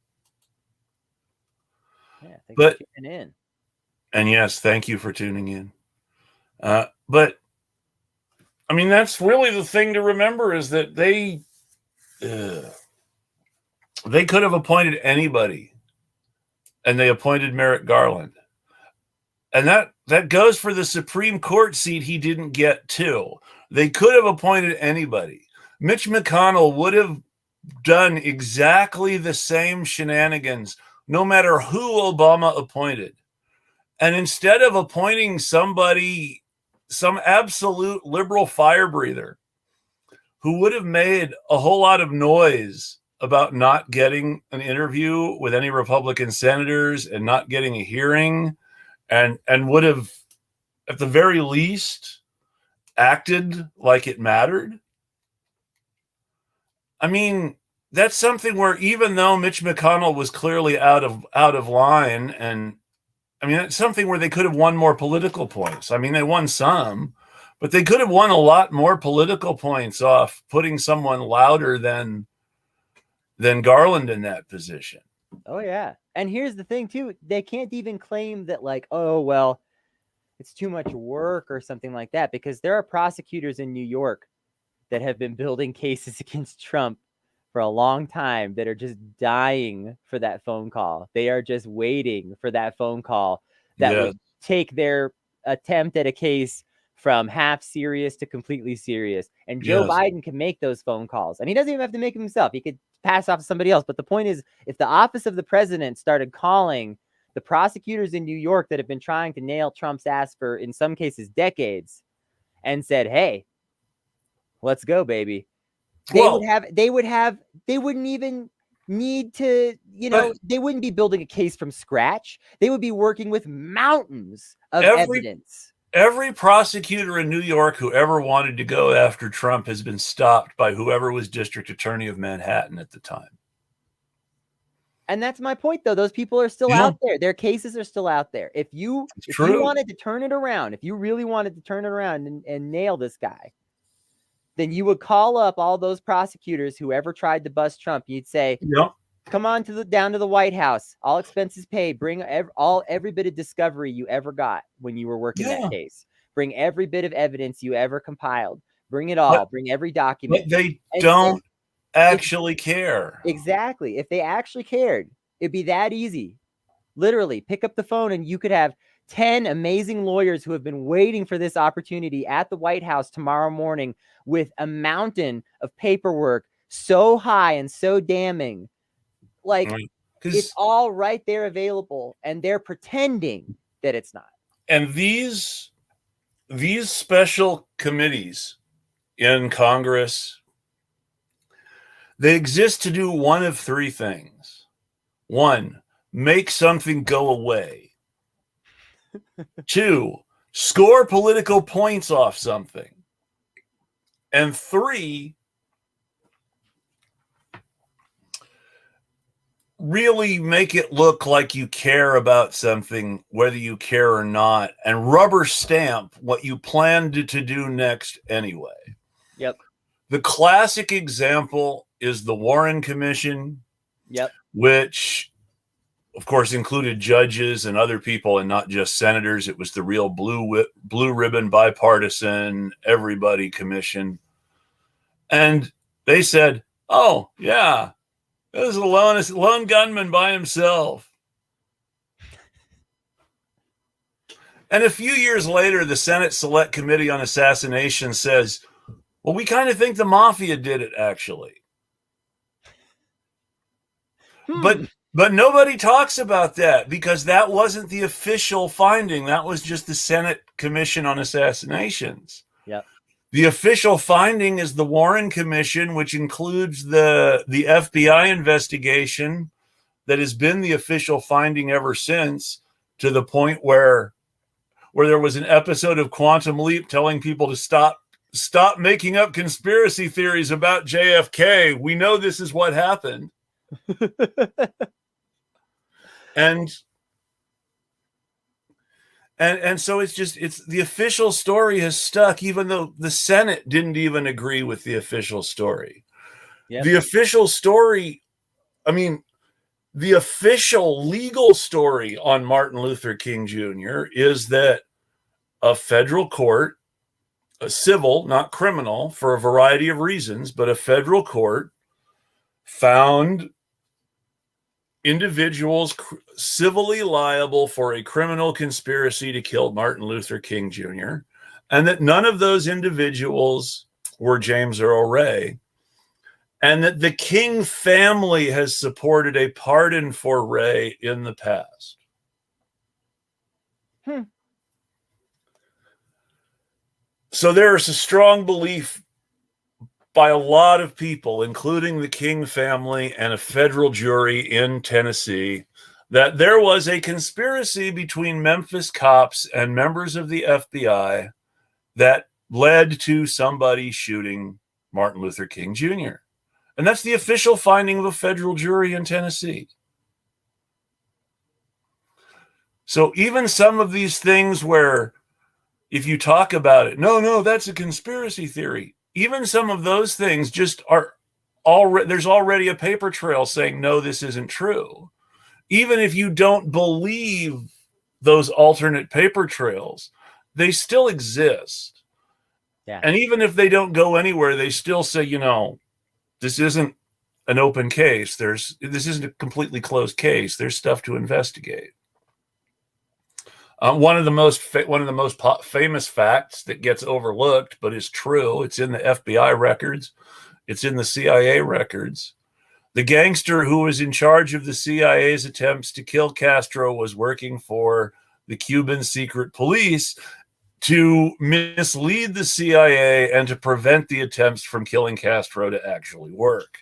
Yeah, thanks for tuning in. And yes, thank you for tuning in. But I mean, that's really the thing to remember, is that they could have appointed anybody, and they appointed Merrick Garland. And that goes for the Supreme Court seat he didn't get too. They could have appointed anybody. Mitch McConnell would have done exactly the same shenanigans no matter who Obama appointed. And instead of appointing somebody, some absolute liberal fire breather who would have made a whole lot of noise about not getting an interview with any Republican senators and not getting a hearing, and would have, at the very least, acted like it mattered. I mean, that's something where, even though Mitch McConnell was clearly out of line, and I mean, it's something where they could have won more political points. I mean, they won some, but they could have won a lot more political points off putting someone louder than Garland in that position. Oh, yeah. And here's the thing, too. They can't even claim that, like, oh, well, it's too much work or something like that, because there are prosecutors in New York that have been building cases against Trump for a long time that are just dying for that phone call. They are just waiting for that phone call that would take their attempt at a case from half serious to completely serious. And Joe Biden can make those phone calls, and he doesn't even have to make them himself. He could pass off to somebody else. But the point is, if the office of the president started calling the prosecutors in New York that have been trying to nail Trump's ass for, in some cases, decades, and said, hey, let's go, baby. They wouldn't even need to, they wouldn't be building a case from scratch. They would be working with mountains of evidence. Every prosecutor in New York who ever wanted to go after Trump has been stopped by whoever was district attorney of Manhattan at the time. And that's my point, though. Those people are still out there. Their cases are still out there. If you wanted to turn it around, if you really wanted to turn it around and nail this guy, then you would call up all those prosecutors, whoever tried to bust Trump. You'd say, Yep. come on down to the White House, all expenses paid. Bring every bit of discovery you ever got when you were working that case. Bring every bit of evidence you ever compiled. Bring it all. Bring every document. But they don't actually care. Exactly. If they actually cared, it'd be that easy. Literally, pick up the phone and you could have 10 amazing lawyers who have been waiting for this opportunity at the White House tomorrow morning with a mountain of paperwork so high and so damning. Like, it's all right there available, and they're pretending that it's not. And these special committees in Congress, they exist to do one of three things. One, make something go away. Two, score political points off something. And three, really make it look like you care about something, whether you care or not, and rubber stamp what you planned to do next anyway. Yep. The classic example is the Warren Commission, which, of course, included judges and other people and not just senators. It was the real blue ribbon, bipartisan, everybody commission. And they said, oh, yeah, it was a lone gunman by himself. And a few years later, the Senate Select Committee on Assassination says, well, we kind of think the mafia did it, actually. But nobody talks about that because that wasn't the official finding. That was just the Senate Commission on Assassinations. Yep. The official finding is the Warren Commission, which includes the FBI investigation that has been the official finding ever since, to the point where there was an episode of Quantum Leap telling people to stop making up conspiracy theories about JFK. We know this is what happened. And so it's the official story has stuck, even though the Senate didn't even agree with the official story. Yep. The official story, the official legal story on Martin Luther King Jr. is that a federal court, a civil, not criminal, for a variety of reasons, but a federal court found individuals civilly liable for a criminal conspiracy to kill Martin Luther King Jr., and that none of those individuals were James Earl Ray, and that the King family has supported a pardon for Ray in the past. So there is a strong belief by a lot of people, including the King family and a federal jury in Tennessee, that there was a conspiracy between Memphis cops and members of the FBI that led to somebody shooting Martin Luther King Jr. And that's the official finding of a federal jury in Tennessee. So even some of these things where if you talk about it, no, that's a conspiracy theory. Even some of those things just are already, there's already a paper trail saying, no, this isn't true. Even if you don't believe those alternate paper trails, they still exist. Yeah. And even if they don't go anywhere, they still say, this isn't an open case. This isn't a completely closed case. There's stuff to investigate. One of the most famous facts that gets overlooked, but is true. It's in the FBI records. It's in the CIA records. The gangster who was in charge of the CIA's attempts to kill Castro was working for the Cuban secret police to mislead the CIA and to prevent the attempts from killing Castro to actually work.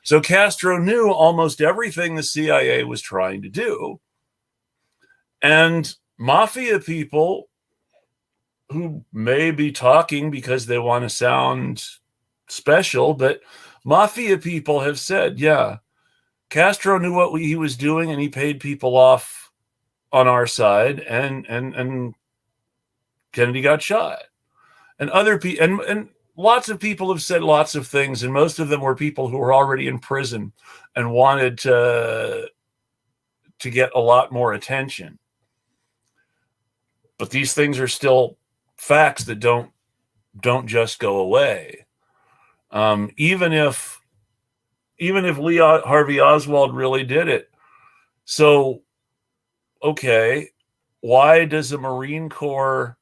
So Castro knew almost everything the CIA was trying to do. And mafia people who may be talking because they want to sound special, but mafia people have said, yeah, Castro knew what he was doing and he paid people off on our side, and Kennedy got shot. And other people, and lots of people have said lots of things, and most of them were people who were already in prison and wanted to get a lot more attention. But these things are still facts that don't just go away. Even if Lee Harvey Oswald really did it. So, okay, why does a Marine Corps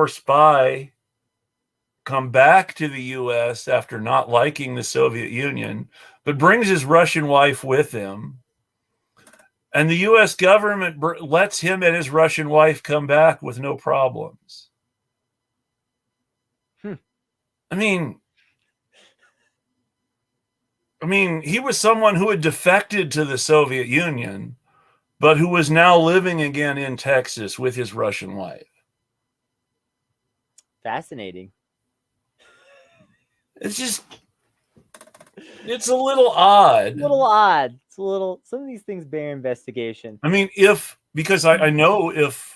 spy come back to the U.S. after not liking the Soviet Union, but brings his Russian wife with him? And the U.S. government lets him and his Russian wife come back with no problems. I mean, he was someone who had defected to the Soviet Union, but who was now living again in Texas with his Russian wife. Fascinating. It's a little odd. Some of these things bear investigation. I mean, because I know if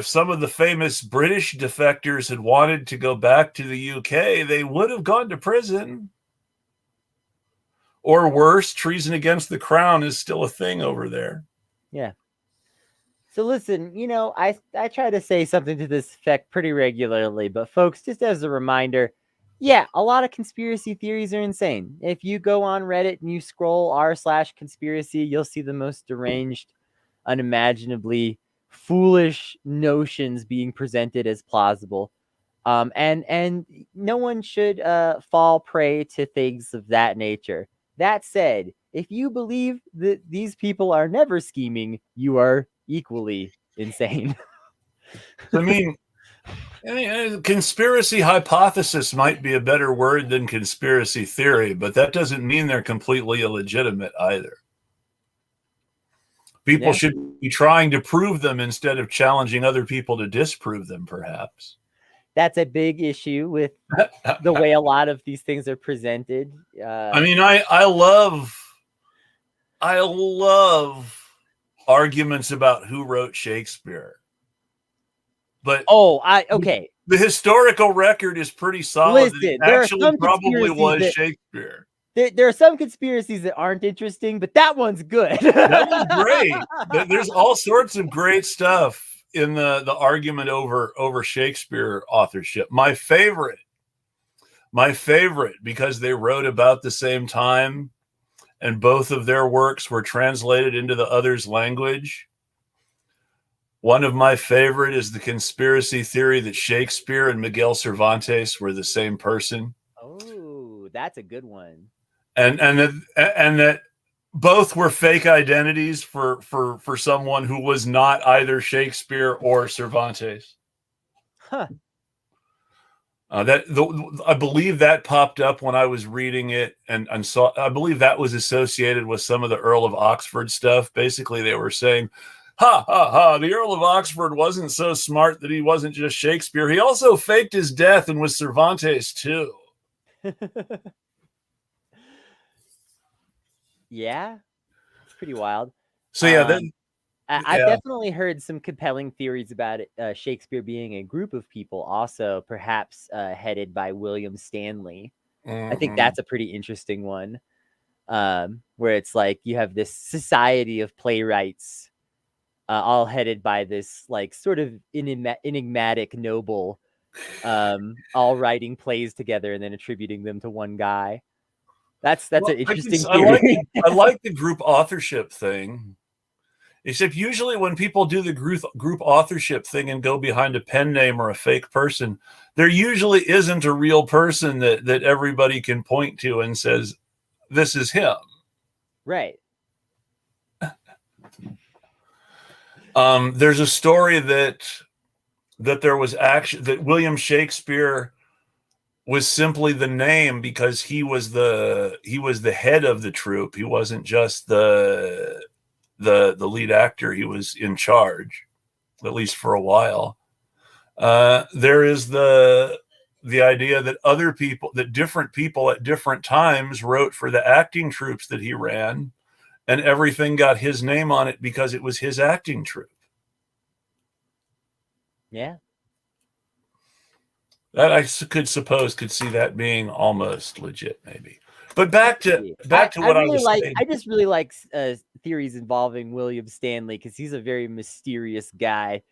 some of the famous British defectors had wanted to go back to the UK, they would have gone to prison. Or worse, treason against the crown is still a thing over there. Yeah. So listen, I try to say something to this effect pretty regularly, but folks, just as a reminder, yeah, a lot of conspiracy theories are insane. If you go on Reddit and you scroll r/conspiracy, you'll see the most deranged, unimaginably foolish notions being presented as plausible. And no one should fall prey to things of that nature. That said, if you believe that these people are never scheming, you are equally insane. I mean, conspiracy hypothesis might be a better word than conspiracy theory, but that doesn't mean they're completely illegitimate either. People should be trying to prove them instead of challenging other people to disprove them, perhaps. That's a big issue with the way a lot of these things are presented. I love arguments about who wrote Shakespeare. But okay. The historical record is pretty solid. Listen, that actually probably was Shakespeare. There are some conspiracies that aren't interesting, but that one's good. That one's great. There's all sorts of great stuff in the argument over Shakespeare authorship. My favorite, because they wrote about the same time and both of their works were translated into the other's language. One of my favorite is the conspiracy theory that Shakespeare and Miguel Cervantes were the same person. Oh, that's a good one. And that both were fake identities for someone who was not either Shakespeare or Cervantes. Huh. I believe that popped up when I was reading it, and saw. I believe that was associated with some of the Earl of Oxford stuff. Basically, they were saying, "Ha ha ha! The Earl of Oxford wasn't so smart that he wasn't just Shakespeare. He also faked his death and was Cervantes too." Yeah, it's pretty wild. So yeah, I've definitely heard some compelling theories about it, Shakespeare being a group of people, also perhaps headed by William Stanley. I think that's a pretty interesting one, where it's like you have this society of playwrights, all headed by this like sort of enigmatic noble, all writing plays together and then attributing them to one guy. That's an interesting theory. I like the group authorship thing. Except usually when people do the group authorship thing and go behind a pen name or a fake person, there usually isn't a real person that everybody can point to and says, this is him. Right. There's a story that there was that William Shakespeare was simply the name because he was the head of the troupe. He wasn't just the lead actor. He was in charge, at least for a while. There is the idea that different people at different times wrote for the acting troupes that he ran, and everything got his name on it because it was his acting troupe. Yeah. That could see that being almost legit, maybe. But back to I what I really was like. saying. I just really like theories involving William Stanley because he's a very mysterious guy.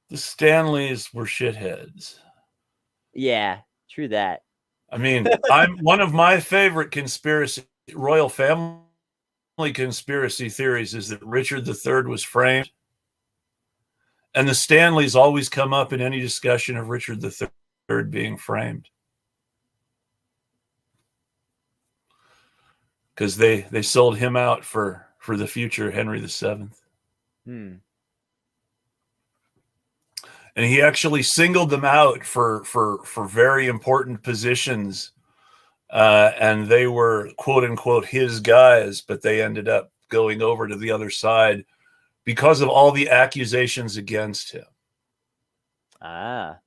The Stanleys were shitheads. Yeah, true that. I mean, I'm one of my favorite royal family conspiracy theories is that Richard III was framed, and the Stanleys always come up in any discussion of Richard III being framed because they sold him out for the future Henry VII. And he actually singled them out for very important positions, and they were quote unquote his guys, but they ended up going over to the other side because of all the accusations against him. But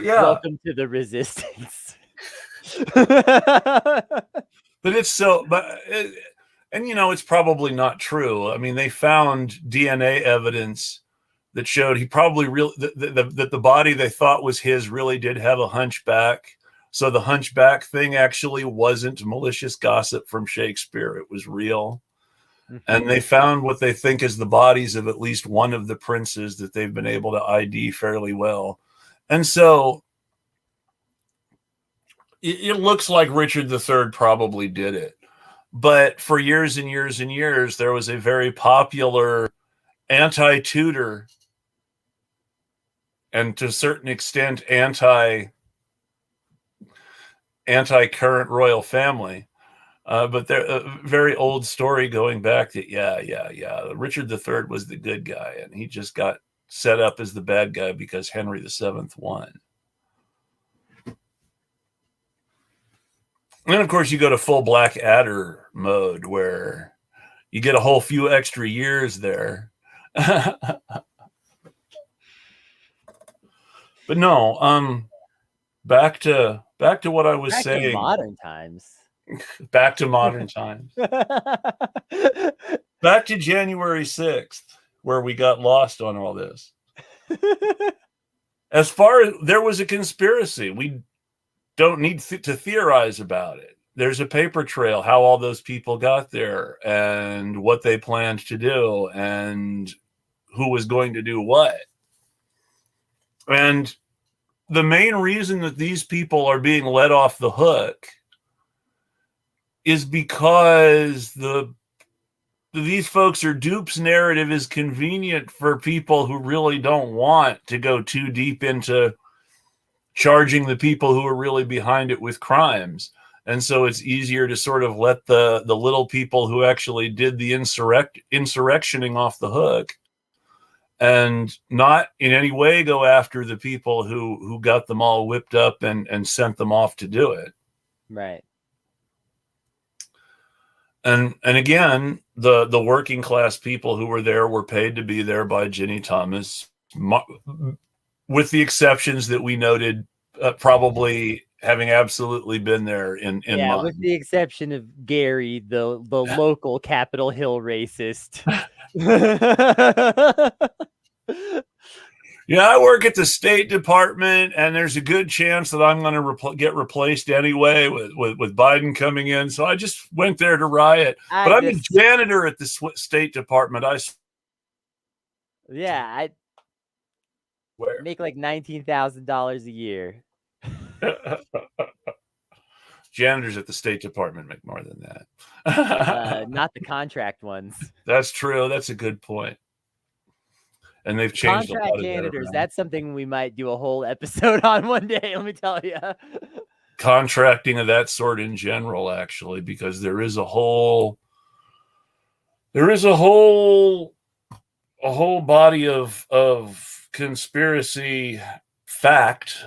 yeah, welcome to the resistance. But it's so, and it's probably not true. I mean, they found DNA evidence that showed he probably that the body they thought was his really did have a hunchback. So the hunchback thing actually wasn't malicious gossip from Shakespeare. It was real. And they found what they think is the bodies of at least one of the princes that they've been able to ID fairly well. And so it looks like Richard III probably did it. But for years and years and years, there was a very popular anti-Tudor and to a certain extent anti-current royal family. But they're a very old story going back that, Richard III was the good guy, and he just got set up as the bad guy because Henry VII won. And then, of course, you go to full Black Adder mode where you get a whole few extra years there. But no, back to what I was saying. To modern times. Back to modern times. Back to January 6th, where we got lost on all this. As far as there was a conspiracy, we don't need to theorize about it. There's a paper trail, how all those people got there and what they planned to do and who was going to do what. And the main reason that these people are being let off the hook is because these folks are dupes. Narrative is convenient for people who really don't want to go too deep into charging the people who are really behind it with crimes. And so it's easier to sort of let the little people who actually did the insurrectioning off the hook and not in any way go after the people who got them all whipped up and sent them off to do it. Right. And again, the working class people who were there were paid to be there by Ginny Thomas, with the exceptions that we noted, probably having absolutely been there in mind. With the exception of Gary, the local Capitol Hill racist. Yeah, I work at the State Department, and there's a good chance that I'm going to get replaced anyway with Biden coming in. So I just went there to riot. But I'm a janitor at the State Department. I make like $19,000 a year. Janitors at the State Department make more than that. Not the contract ones. That's true. That's a good point. And they've changed contract a lot of janitors. That's something we might do a whole episode on one day. Let me tell you. Contracting of that sort in general, actually, because there is a whole body of conspiracy fact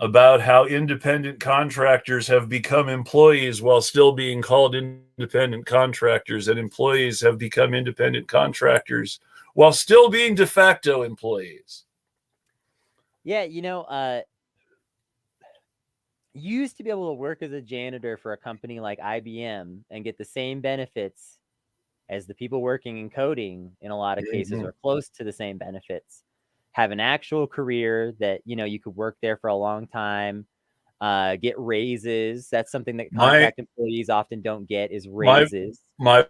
about how independent contractors have become employees while still being called independent contractors, and employees have become independent contractors while still being de facto employees. Yeah, you used to be able to work as a janitor for a company like IBM and get the same benefits as the people working in coding in a lot of cases, or close to the same benefits. have an actual career that, you know, you could work there for a long time, get raises. That's something that contract employees often don't get, is raises. My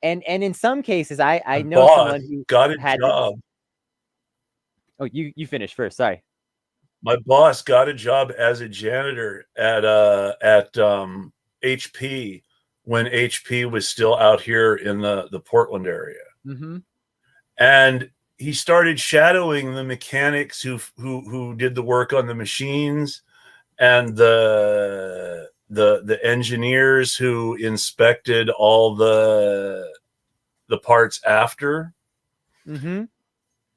and in some cases, I know boss someone who got a had job. Oh, you finish first. Sorry. My boss got a job as a janitor at HP when HP was still out here in the Portland area. Mm-hmm. And he started shadowing the mechanics who did the work on the machines, and the engineers who inspected all the parts after. Mm-hmm.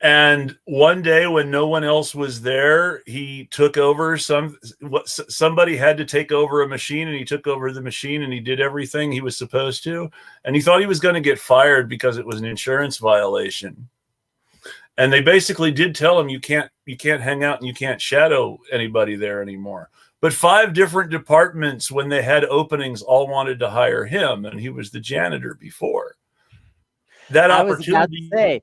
And one day when no one else was there, he took over somebody had to take over a machine, and he took over the machine and he did everything he was supposed to. And he thought he was going to get fired because it was an insurance violation. And they basically did tell him, you can't hang out and you can't shadow anybody there anymore. But 5 different departments, when they had openings, all wanted to hire him, and he was the janitor before. That opportunity. I was about to say,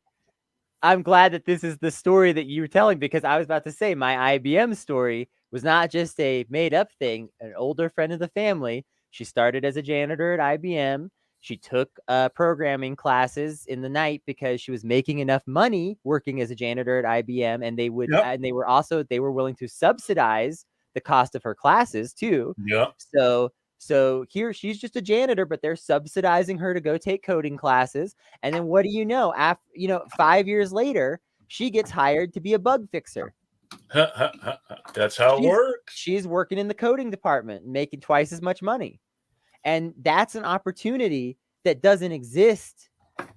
I'm glad that this is the story that you were telling, because I was about to say my IBM story was not just a made up thing. An older friend of the family, she started as a janitor at IBM. She took programming classes in the night because she was making enough money working as a janitor at IBM, and they would, and they were willing to subsidize the cost of her classes too. Yeah. So here she's just a janitor, but they're subsidizing her to go take coding classes. And then what do you know? 5 years later, she gets hired to be a bug fixer. That's how it works. She's working in the coding department, making twice as much money. And that's an opportunity that doesn't exist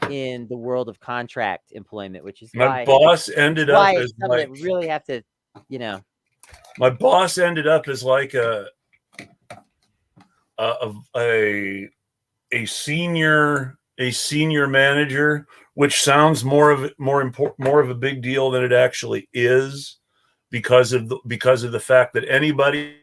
in the world of contract employment, which is my boss ended up as like, really have to, you know. My boss ended up as like a senior manager, which sounds more of a big deal than it actually is, because of the fact that anybody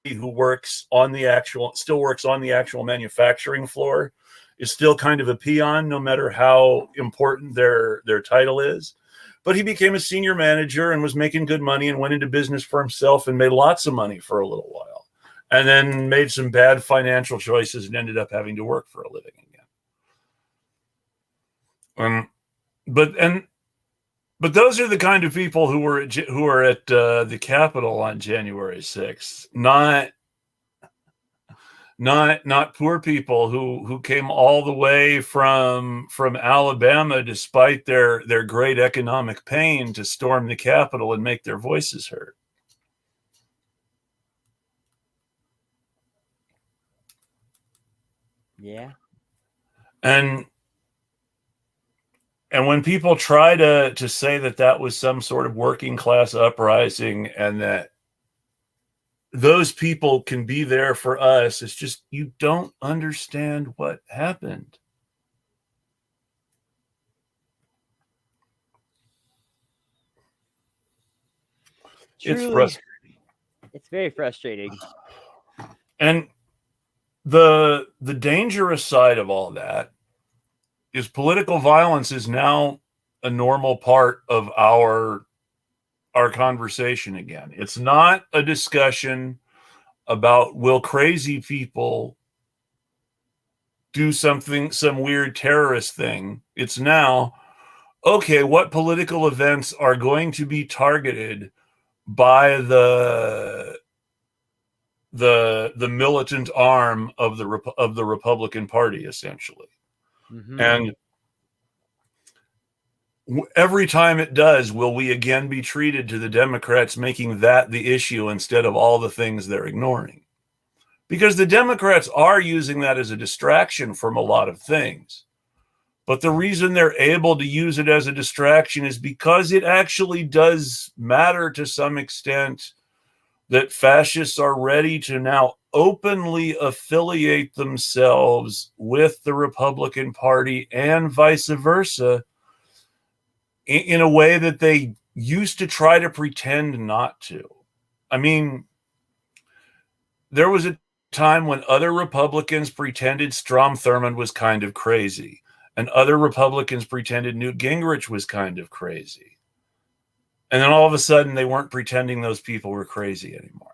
who still works on the actual manufacturing floor is still kind of a peon, no matter how important their title is. But he became a senior manager and was making good money and went into business for himself and made lots of money for a little while, and then made some bad financial choices and ended up having to work for a living again. But those are the kind of people who are at the Capitol on January 6th, not poor people who came all the way from Alabama, despite their great economic pain, to storm the Capitol and make their voices heard. Yeah. And when people try to say that was some sort of working class uprising and that those people can be there for us, it's just, you don't understand what happened. Truly, it's frustrating. It's very frustrating. And the dangerous side of all that is political violence is now a normal part of our conversation again. It's not a discussion about, will crazy people do some weird terrorist thing. It's now, okay, what political events are going to be targeted by the militant arm of the Republican Party, essentially. Mm-hmm. And every time it does, will we again be treated to the Democrats making that the issue instead of all the things they're ignoring? Because the Democrats are using that as a distraction from a lot of things. But the reason they're able to use it as a distraction is because it actually does matter to some extent that fascists are ready to now openly affiliate themselves with the Republican Party and vice versa, in a way that they used to try to pretend not to. I mean, there was a time when other Republicans pretended Strom Thurmond was kind of crazy, and other Republicans pretended Newt Gingrich was kind of crazy. And then all of a sudden, they weren't pretending those people were crazy anymore.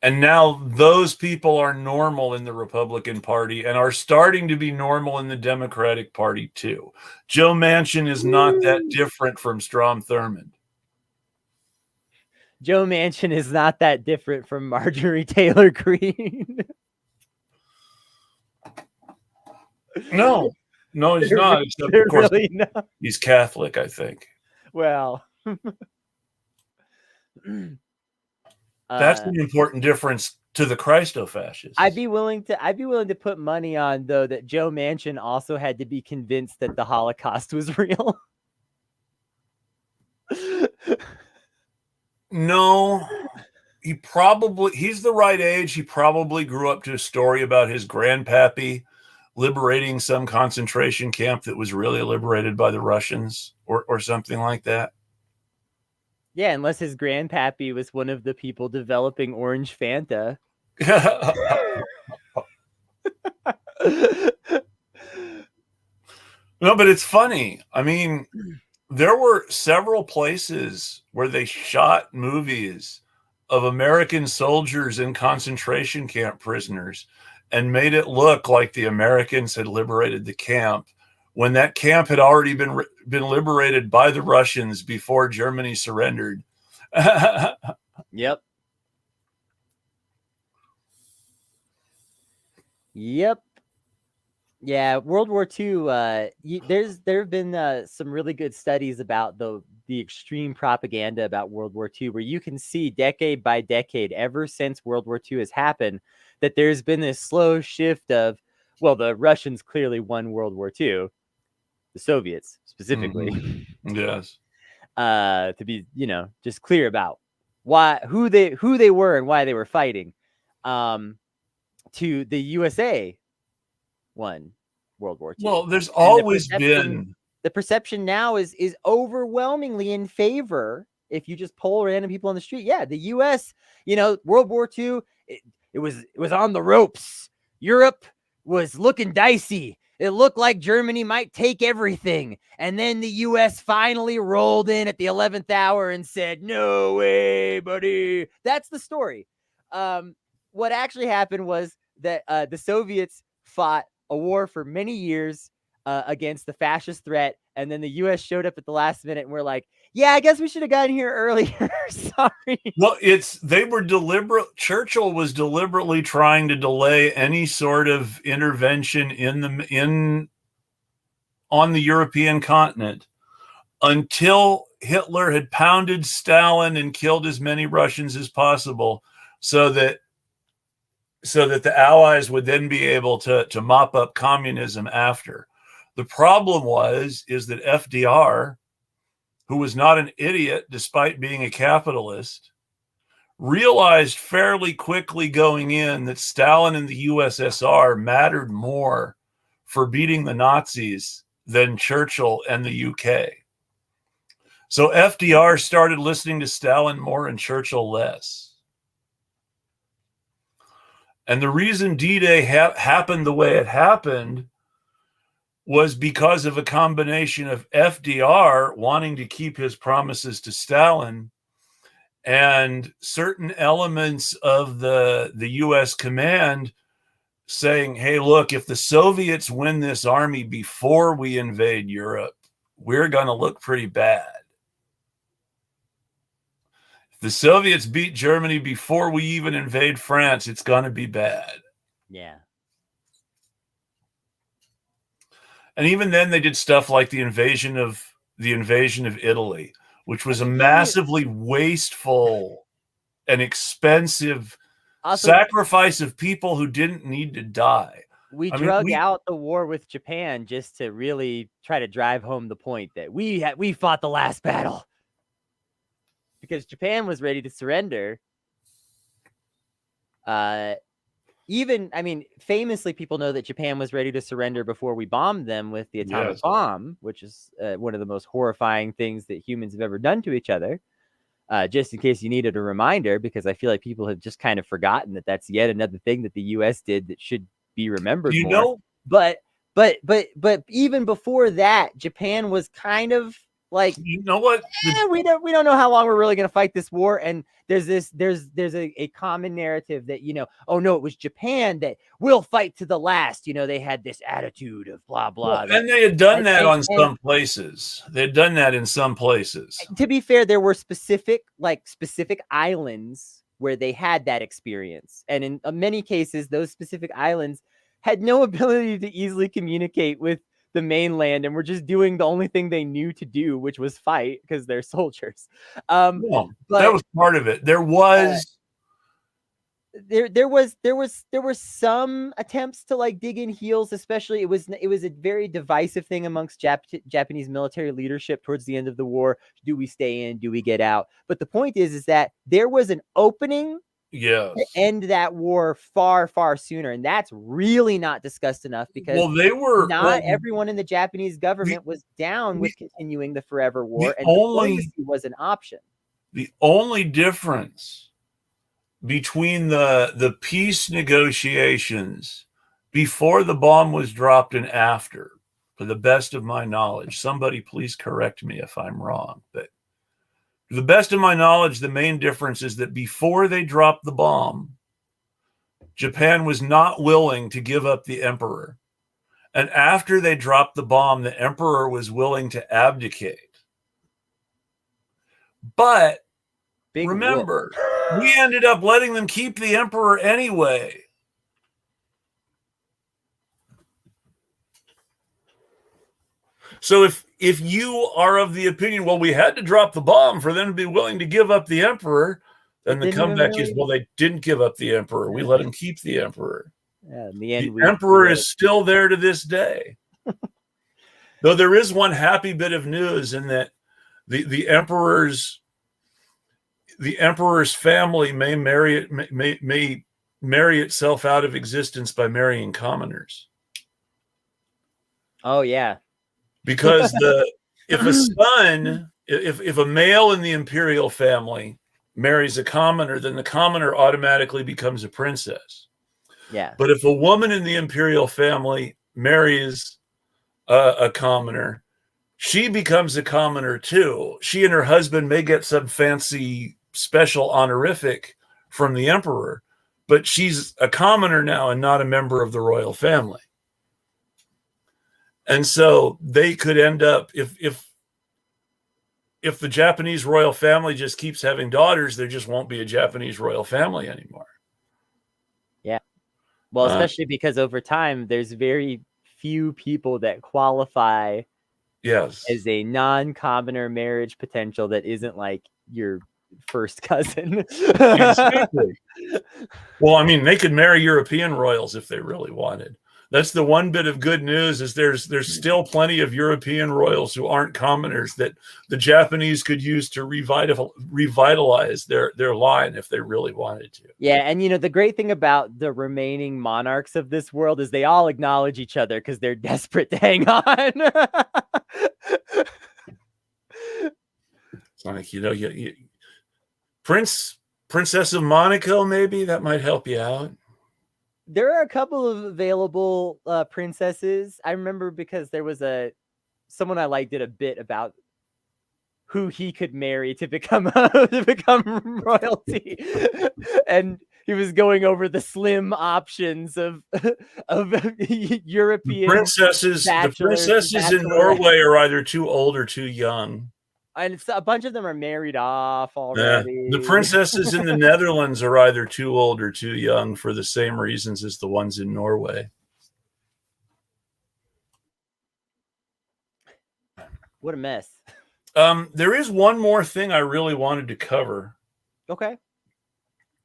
And now those people are normal in the Republican Party and are starting to be normal in the Democratic Party too. Joe Manchin is not that different from Strom Thurmond. Joe Manchin is not that different from Marjorie Taylor Greene. No, he's not. Except, of course, really not. He's Catholic, I think. Well, that's an important difference to the Christo-fascists. I'd be willing to put money on, though, that Joe Manchin also had to be convinced that the Holocaust was real. No, he's the right age. He probably grew up to a story about his grandpappy liberating some concentration camp that was really liberated by the Russians or something like that. Yeah, unless his grandpappy was one of the people developing Orange Fanta. No, but it's funny. I mean, there were several places where they shot movies of American soldiers and concentration camp prisoners and made it look like the Americans had liberated the camp when that camp had already been liberated by the Russians before Germany surrendered. Yep. Yeah, World War II. There have been some really good studies about the extreme propaganda about World War II, where you can see decade by decade, ever since World War II has happened, that there's been this slow shift of, well, the Russians clearly won World War II, the Soviets specifically. Mm-hmm. Yes. To be, just clear about who they were and why they were fighting. To the USA won World War II. Well, there's always been the perception now is overwhelmingly in favor. If you just poll random people on the street, yeah, the U.S. World War II, it was on the ropes. Europe was looking dicey. It looked like Germany might take everything, and then the U.S. finally rolled in at the 11th hour and said, "No way, buddy." That's the story. What actually happened was that the Soviets fought a war for many years against the fascist threat, and then the U.S. showed up at the last minute and we're like, yeah, I guess we should have gotten here earlier. Sorry. Well, Churchill was deliberately trying to delay any sort of intervention on the European continent until Hitler had pounded Stalin and killed as many Russians as possible, so that the Allies would then be able to mop up communism after. The problem is that FDR, who was not an idiot despite being a capitalist, realized fairly quickly going in that Stalin and the USSR mattered more for beating the Nazis than Churchill and the UK. So FDR started listening to Stalin more and Churchill less. And the reason D-Day happened the way it happened was because of a combination of FDR wanting to keep his promises to Stalin and certain elements of the U.S. command saying, hey, look, if the Soviets win this army before we invade Europe, we're going to look pretty bad. If the Soviets beat Germany before we even invade France, it's going to be bad. Yeah. And even then they did stuff like the invasion of Italy, which was a massively wasteful and expensive sacrifice of people who didn't need to die. We drug out the war with Japan just to really try to drive home the point that we fought the last battle. Because Japan was ready to surrender. Famously, people know that Japan was ready to surrender before we bombed them with the atomic bomb, which is one of the most horrifying things that humans have ever done to each other. Just in case you needed a reminder, because I feel like people have just kind of forgotten that that's yet another thing that the U.S. did that should be remembered more. Know? But But even before that, Japan was kind of like, you know what? we don't know how long we're really going to fight this war. And there's a common narrative that, oh no, it was Japan that will fight to the last. They had this attitude of blah blah. Well, and they had done that on some places. They had done that in some places. To be fair, there were specific islands where they had that experience, and in many cases, those specific islands had no ability to easily communicate with the mainland, and were just doing the only thing they knew to do, which was fight, because they're soldiers. But that was part of it. There was there were some attempts to like dig in heels, especially it was a very divisive thing amongst Japanese military leadership towards the end of the war. Do we stay in? Do we get out? But the point is that there was an opening to end that war far, far sooner. And that's really not discussed enough, because everyone in the Japanese government was down with continuing the forever war, and diplomacy was an option. The only difference between the peace negotiations before the bomb was dropped and after, to the best of my knowledge, somebody please correct me if I'm wrong, but to the best of my knowledge, the main difference is that before they dropped the bomb, Japan was not willing to give up the emperor. And after they dropped the bomb, the emperor was willing to abdicate. But remember, we ended up letting them keep the emperor anyway. So if you are of the opinion, well, we had to drop the bomb for them to be willing to give up the emperor, then the comeback is, well, they didn't give up the emperor. We let them keep the emperor. Yeah, in the end, the emperor is still there to this day. Though there is one happy bit of news in that the emperor's family may marry itself out of existence by marrying commoners. Oh yeah. Because if a male in the imperial family marries a commoner, then the commoner automatically becomes a princess. Yeah. But if a woman in the imperial family marries a commoner, she becomes a commoner too. She and her husband may get some fancy special honorific from the emperor, but she's a commoner now and not a member of the royal family. And so they could end up, if the Japanese royal family just keeps having daughters, there just won't be a Japanese royal family anymore. Yeah. Well, especially because over time, there's very few people that qualify as a non-commoner marriage potential that isn't like your first cousin. Exactly. Well, I mean, they could marry European royals if they really wanted. That's the one bit of good news, is there's still plenty of European royals who aren't commoners that the Japanese could use to revitalize their line if they really wanted to. Yeah, and the great thing about the remaining monarchs of this world is they all acknowledge each other because they're desperate to hang on. It's like, Princess of Monaco, maybe that might help you out. There are a couple of available princesses. I remember because there was someone I did a bit about who he could marry to become royalty, and he was going over the slim options of European princesses. The princesses in Norway are either too old or too young. And a bunch of them are married off already. The princesses in the Netherlands are either too old or too young for the same reasons as the ones in Norway. What a mess. There is one more thing I really wanted to cover. Okay.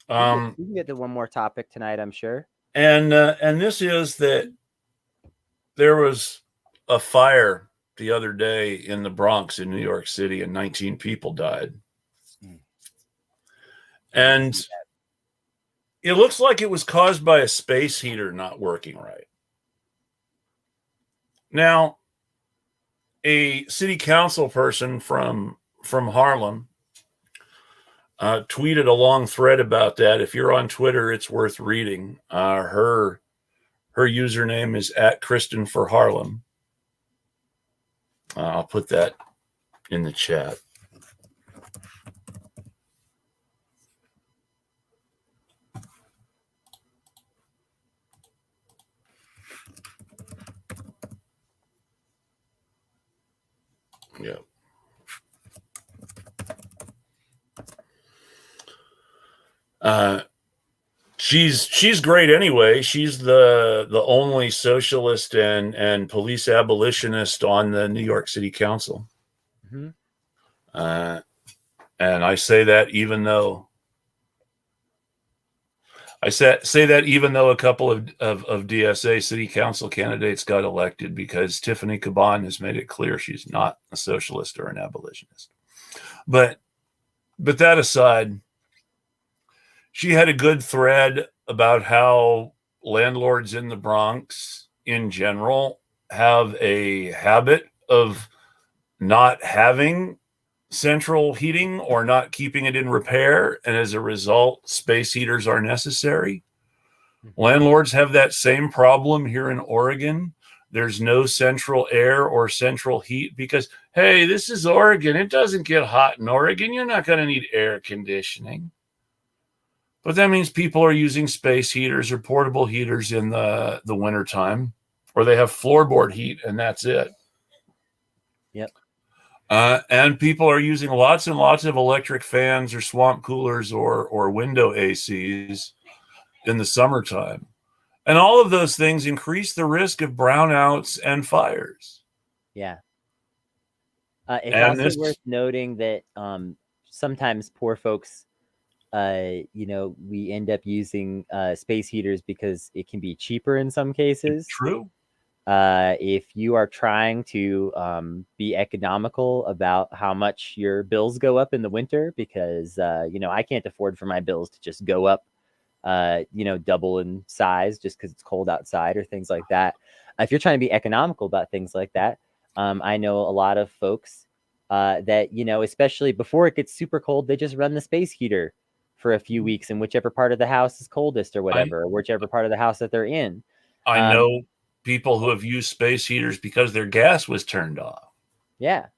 We can get to one more topic tonight, I'm sure. And this is that there was a fire the other day in the Bronx in New York City, and 19 people died. And it looks like it was caused by a space heater not working right. Now, a city council person from Harlem tweeted a long thread about that. If you're on Twitter, it's worth reading. Her Her username is at Kristen for Harlem. I'll put that in the chat. Yep. She's great anyway. She's the only socialist and police abolitionist on the New York City Council. Mm-hmm. And I say that even though a couple of DSA city council candidates got elected, because Tiffany Caban has made it clear she's not a socialist or an abolitionist. But that aside, she had a good thread about how landlords in the Bronx in general have a habit of not having central heating or not keeping it in repair, and as a result, space heaters are necessary. Landlords have that same problem here in Oregon. There's no central air or central heat because, hey, this is Oregon. It doesn't get hot in Oregon. You're not going to need air conditioning. But that means people are using space heaters or portable heaters in the wintertime, or they have floorboard heat, and that's it. Yep. And people are using lots and lots of electric fans or swamp coolers or window ACs in the summertime. And all of those things increase the risk of brownouts and fires. Yeah. It's also worth noting that sometimes poor folks, we end up using space heaters because it can be cheaper in some cases. True. If you are trying to be economical about how much your bills go up in the winter, because, I can't afford for my bills to just go up, double in size just because it's cold outside or things like that. If you're trying to be economical about things like that, I know a lot of folks that, especially before it gets super cold, they just run the space heater for a few weeks in whichever part of the house is coldest or whatever, or whichever part of the house that they're in. I know people who have used space heaters because their gas was turned off. Yeah.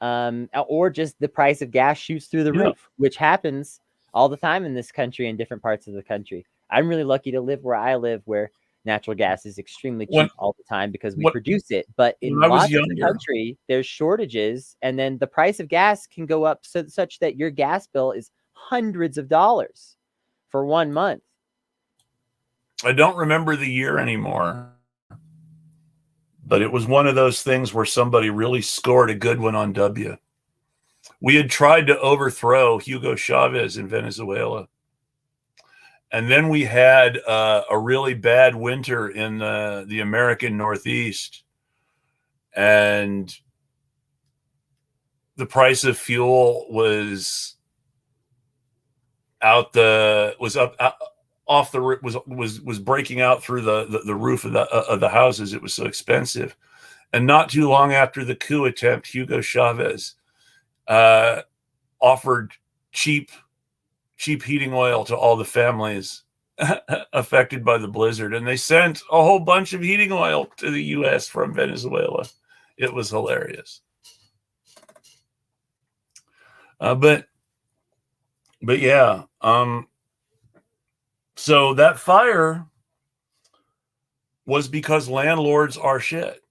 Or just the price of gas shoots through the roof, which happens all the time in this country and different parts of the country. I'm really lucky to live where I live, where natural gas is extremely cheap all the time because we produce it. But in lots of the country, there's shortages, and then the price of gas can go up such that your gas bill is hundreds of dollars for 1 month. I don't remember the year anymore, but it was one of those things where somebody really scored a good one on W. We had tried to overthrow Hugo Chavez in Venezuela. And then we had a really bad winter in the American Northeast. And the price of fuel was breaking out through the roof of the houses. It was so expensive. And not too long after the coup attempt, Hugo Chavez offered cheap heating oil to all the families affected by the blizzard. And they sent a whole bunch of heating oil to the U.S. from Venezuela. It was hilarious. But yeah. So that fire was because landlords are shit.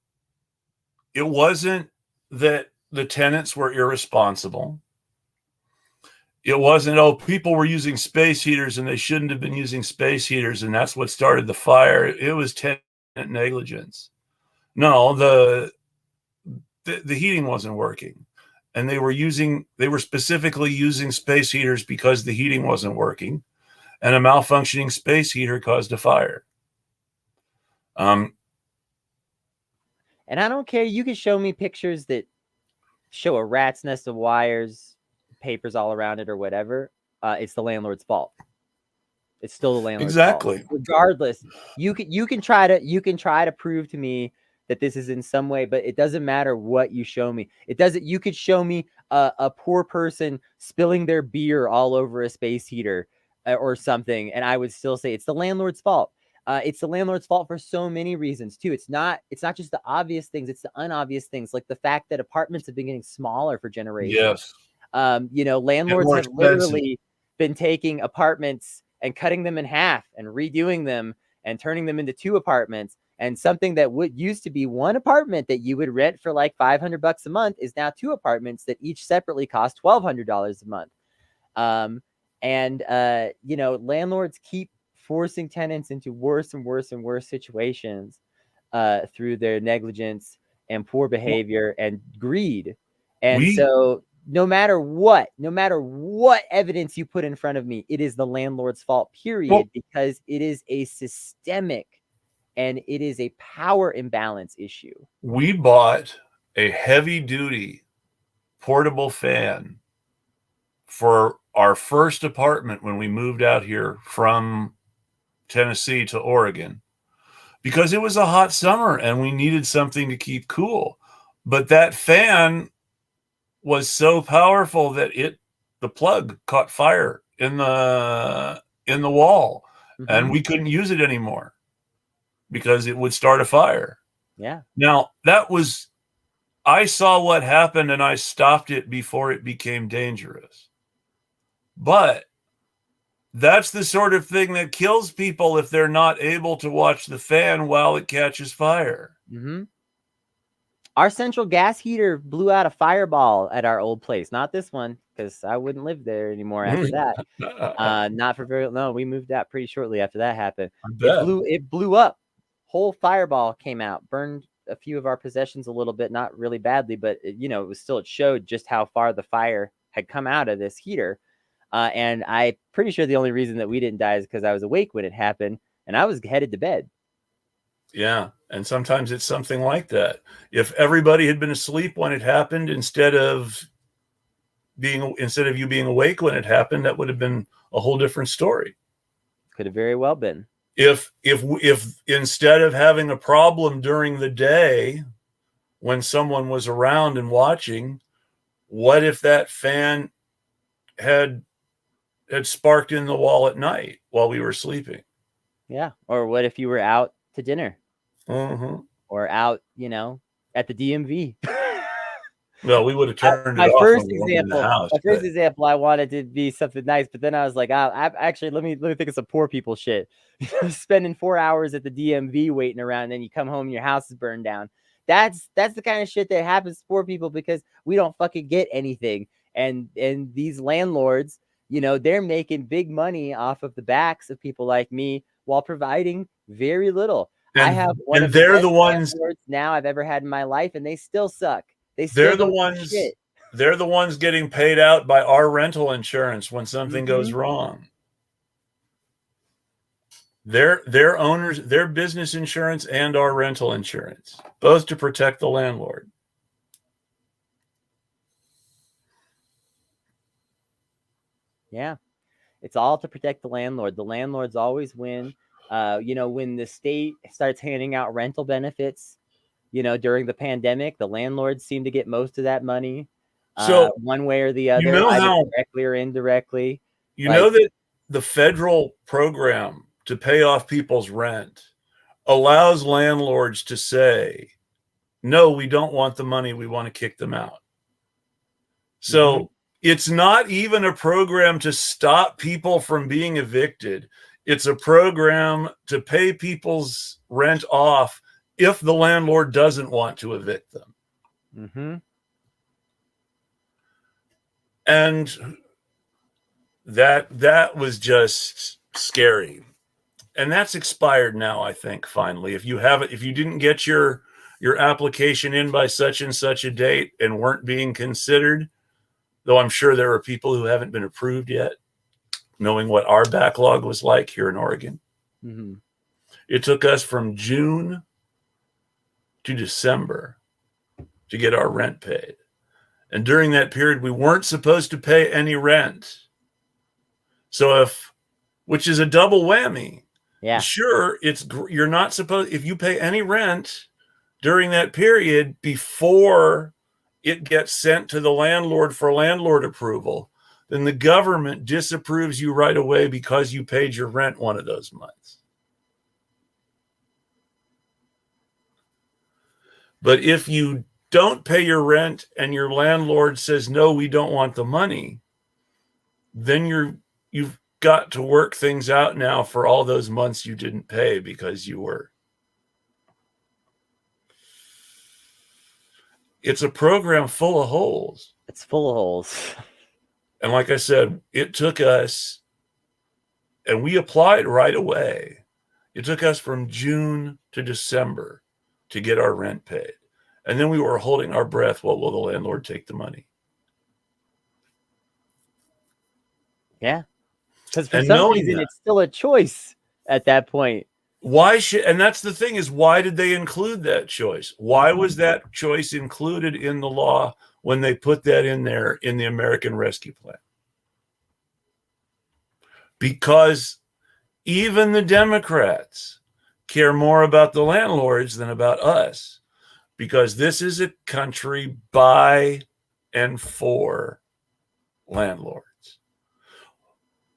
It wasn't that the tenants were irresponsible. It wasn't, people were using space heaters and they shouldn't have been using space heaters, and that's what started the fire. It was tenant negligence. No, the heating wasn't working. And they were specifically using space heaters because the heating wasn't working. And a malfunctioning space heater caused a fire. And I don't care. You can show me pictures that show a rat's nest of wires, papers all around it or whatever. It's the landlord's fault. It's still the landlord's fault. Regardless, you can try to prove to me that this is in some way, but it doesn't matter what you show me. You could show me a poor person spilling their beer all over a space heater or something, and I would still say it's the landlord's fault. It's the landlord's fault for so many reasons too. It's not just the obvious things, it's the unobvious things, like the fact that apartments have been getting smaller for generations. Yes. Landlords more have expensive. literally been taking apartments and cutting them in half and redoing them and turning them into 2 apartments. And something that would used to be 1 apartment that you would rent for like $500 a month is now 2 apartments that each separately cost $1,200 a month. Landlords keep forcing tenants into worse and worse and worse situations through their negligence and poor behavior and greed. And so no matter what evidence you put in front of me, it is the landlord's fault, period, because it is a systemic and it is a power imbalance issue. We bought a heavy duty portable fan for our first apartment when we moved out here from Tennessee to Oregon, because it was a hot summer and we needed something to keep cool. But that fan was so powerful that the plug caught fire in the wall, and we couldn't use it anymore because it would start a fire. Yeah. Now I saw what happened and I stopped it before it became dangerous. But that's the sort of thing that kills people if they're not able to watch the fan while it catches fire. Mm-hmm. Our central gas heater blew out a fireball at our old place. Not this one, because I wouldn't live there anymore after that. Not for very long. We moved out pretty shortly after that happened. It blew up. Whole fireball came out, burned a few of our possessions a little bit, not really badly, but it showed just how far the fire had come out of this heater. And I'm pretty sure the only reason that we didn't die is because I was awake when it happened and I was headed to bed. Yeah. And sometimes it's something like that. If everybody had been asleep when it happened, instead of you being awake when it happened, that would have been a whole different story. Could have very well been. If instead of having a problem during the day when someone was around and watching, what if that fan had sparked in the wall at night while we were sleeping? Yeah. Or what if you were out to dinner? Or out, at the DMV. Well, we would have turned it off. My first example, I wanted to be something nice, but then I was like, actually, let me think of some poor people shit. Spending 4 hours at the DMV waiting around, and then you come home and your house is burned down. That's the kind of shit that happens to poor people because we don't fucking get anything. And these landlords, they're making big money off of the backs of people like me while providing very little. I have one of the best landlords now I've ever had in my life, and they still suck. They're the ones getting paid out by our rental insurance when something goes wrong. Their owners, their business insurance and our rental insurance, both to protect the landlord. Yeah. It's all to protect the landlord. The landlords always win. When the state starts handing out rental benefits, during the pandemic, the landlords seem to get most of that money. So one way or the other, either directly or indirectly. Know that the federal program to pay off people's rent allows landlords to say, no, we don't want the money. We want to kick them out. So it's not even a program to stop people from being evicted. It's a program to pay people's rent off if the landlord doesn't want to evict them. And that was just scary. And that's expired now, I think, finally. If you didn't get your application in by such and such a date and weren't being considered, though I'm sure there are people who haven't been approved yet, knowing what our backlog was like here in Oregon. It took us from June to December to get our rent paid. And during that period, we weren't supposed to pay any rent. So which is a double whammy. Yeah. Sure, you're not supposed, if you pay any rent during that period before it gets sent to the landlord for landlord approval, then the government disapproves you right away because you paid your rent one of those months. But if you don't pay your rent and your landlord says, no, we don't want the money, then you've got to work things out now for all those months you didn't pay because you were. It's a program full of holes. It's full of holes. And like I said, it took us, and we applied right away. It took us from June to December to get our rent paid. And then we were holding our breath. Well, will the landlord take the money? Yeah. Because for some reason, it's still a choice at that point. Why should, and that's the thing is, why did they include that choice? Why was that choice included in the law when they put that in there in the American Rescue Plan? Because even the Democrats care more about the landlords than about us, because this is a country by and for landlords.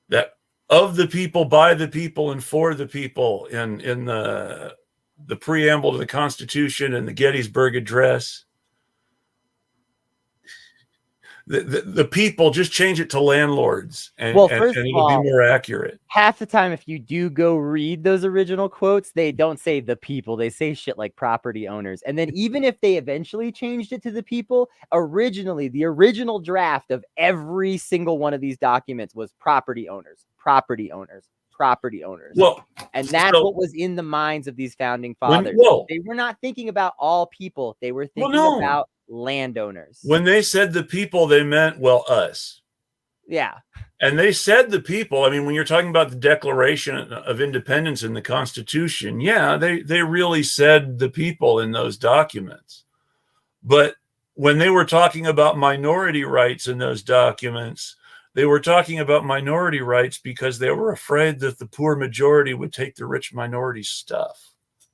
That of the people, by the people, and for the people in the preamble to the Constitution and the Gettysburg Address. The people, just change it to landlords, and it'll be more accurate. Half the time, if you do go read those original quotes, they don't say the people. They say shit like property owners. And then even if they eventually changed it to the people, originally, the original draft of every single one of these documents was property owners, property owners, property owners. Well, and that's what was in the minds of these founding fathers. They were not thinking about all people. They were thinking about landowners. When they said the people, they meant, well, us. Yeah. And they said the people. I mean, when you're talking about the Declaration of Independence in the Constitution, yeah, they really said the people in those documents. But when they were talking about minority rights in those documents, they were talking about minority rights because they were afraid that the poor majority would take the rich minority's stuff.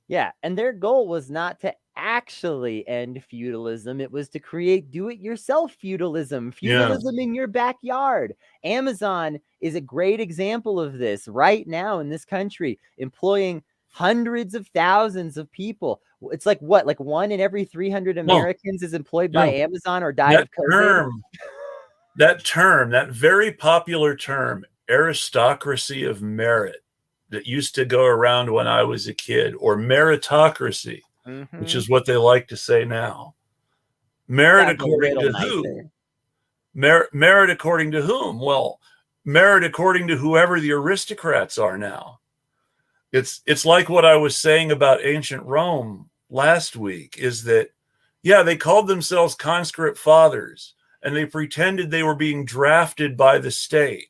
Yeah, and their goal was not to actually end feudalism. It was to create do-it-yourself feudalism in your backyard. Amazon is a great example of this right now in this country, employing hundreds of thousands of people. It's like what? Like 1 in every 300 Americans is employed by Amazon or died of COVID. That very popular term, aristocracy of merit, that used to go around when I was a kid, or meritocracy, which is what they like to say now. Merit according to who? Merit according to whom? Well, merit according to whoever the aristocrats are now. It's like what I was saying about ancient Rome last week, is that, yeah, they called themselves conscript fathers, and they pretended they were being drafted by the state.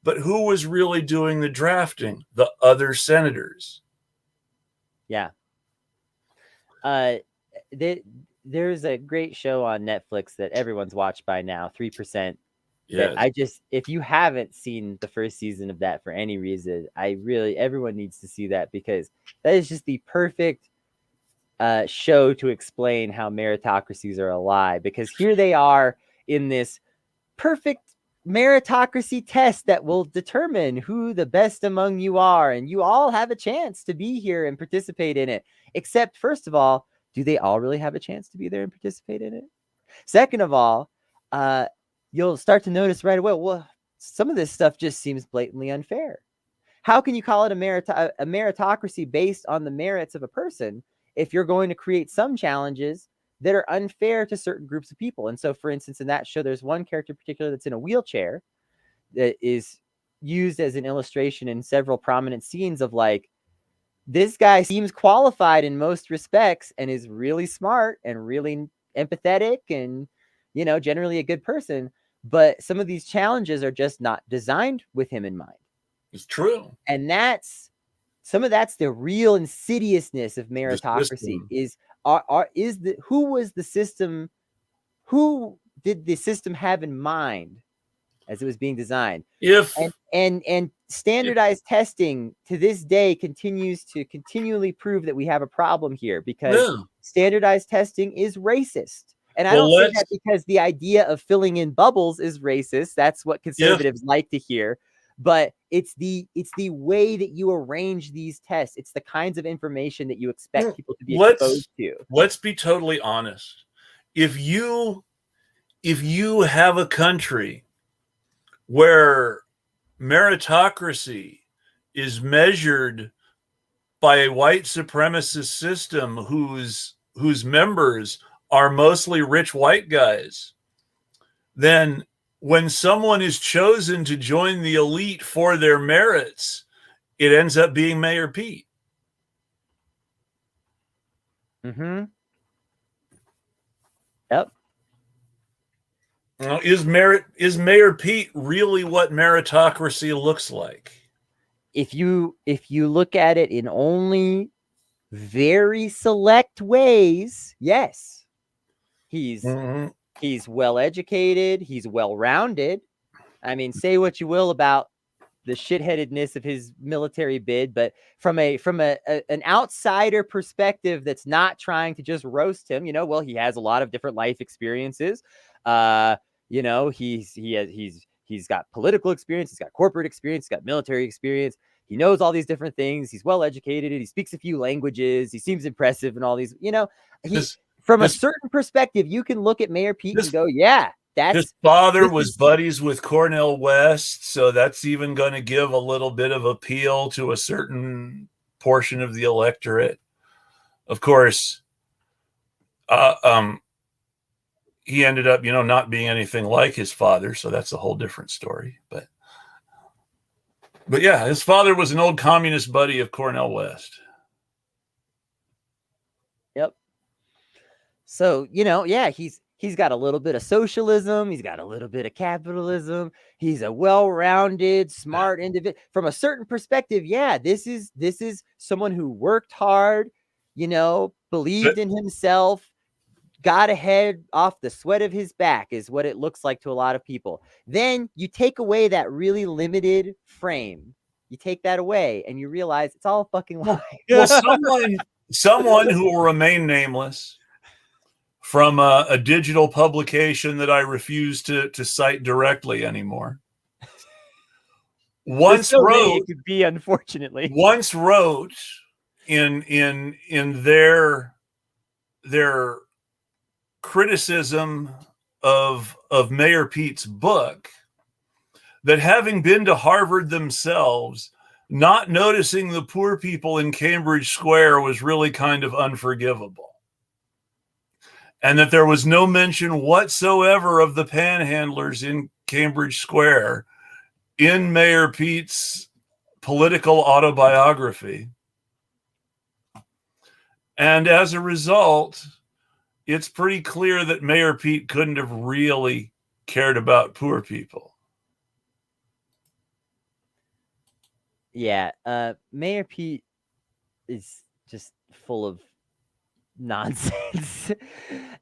But who was really doing the drafting? The other senators. Yeah. There's a great show on Netflix that everyone's watched by now, 3%. Yeah. If you haven't seen the first season of that for any reason, everyone needs to see that, because that is just the perfect show to explain how meritocracies are a lie. Because here they are in this perfect meritocracy test that will determine who the best among you are, and you all have a chance to be here and participate in it. Except, first of all, do they all really have a chance to be there and participate in it? Second of all, you'll start to notice right away, well, some of this stuff just seems blatantly unfair. How can you call it a meritocracy based on the merits of a person if you're going to create some challenges that are unfair to certain groups of people? And so, for instance, in that show, there's one character in particular that's in a wheelchair that is used as an illustration in several prominent scenes of, like, this guy seems qualified in most respects and is really smart and really empathetic and, generally a good person. But some of these challenges are just not designed with him in mind. It's true. And that's the real insidiousness of meritocracy. Who did the system have in mind as it was being designed? And standardized testing to this day continues to continually prove that we have a problem here, because standardized testing is racist. And I don't say that because the idea of filling in bubbles is racist. That's what conservatives like to hear. but it's the way that you arrange these tests. It's the kinds of information that you expect people to be exposed to. Let's be totally honest. If you have a country where meritocracy is measured by a white supremacist system whose members are mostly rich white guys, then when someone is chosen to join the elite for their merits, it ends up being Mayor Pete. Mm-hmm. Yep. Is Mayor Pete really what meritocracy looks like? If you look at it in only very select ways, yes. He's well educated, he's well rounded. I mean, say what you will about the shitheadedness of his military bid, but from an outsider perspective that's not trying to just roast him, well, he has a lot of different life experiences. He's got political experience, he's got corporate experience, he's got military experience. He knows all these different things. He's well educated. He speaks a few languages. He seems impressive and all these, from a certain perspective, you can look at Mayor Pete and go, yeah, his father was buddies with Cornel West, so that's even going to give a little bit of appeal to a certain portion of the electorate. Of course, he ended up, not being anything like his father, so that's a whole different story. But yeah, his father was an old communist buddy of Cornel West. Yep. So, he's got a little bit of socialism. He's got a little bit of capitalism. He's a well-rounded, smart individual. From a certain perspective, yeah, this is someone who worked hard, believed in himself, got ahead off the sweat of his back is what it looks like to a lot of people. Then you take away that really limited frame. You take that away and you realize it's all a fucking lie. Well, someone who will remain nameless from a digital publication that I refuse to cite directly anymore. Once wrote, it could be, unfortunately. Once wrote in their criticism of Mayor Pete's book that having been to Harvard themselves, not noticing the poor people in Cambridge Square was really kind of unforgivable. And that there was no mention whatsoever of the panhandlers in Cambridge Square in Mayor Pete's political autobiography. And as a result, it's pretty clear that Mayor Pete couldn't have really cared about poor people. Yeah, Mayor Pete is just full of nonsense.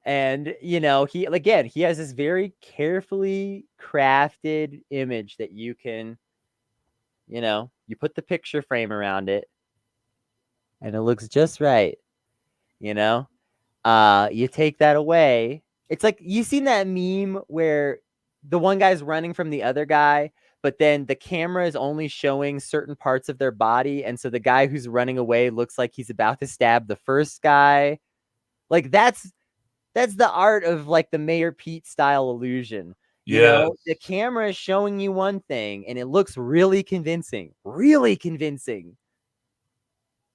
And, he has this very carefully crafted image that you can, you put the picture frame around it and it looks just right. You take that away. It's like, you seen that meme where the one guy's running from the other guy, but then the camera is only showing certain parts of their body. And so the guy who's running away looks like he's about to stab the first guy. Like that's the art of like the Mayor Pete style illusion. Yeah. The camera is showing you one thing and it looks really convincing.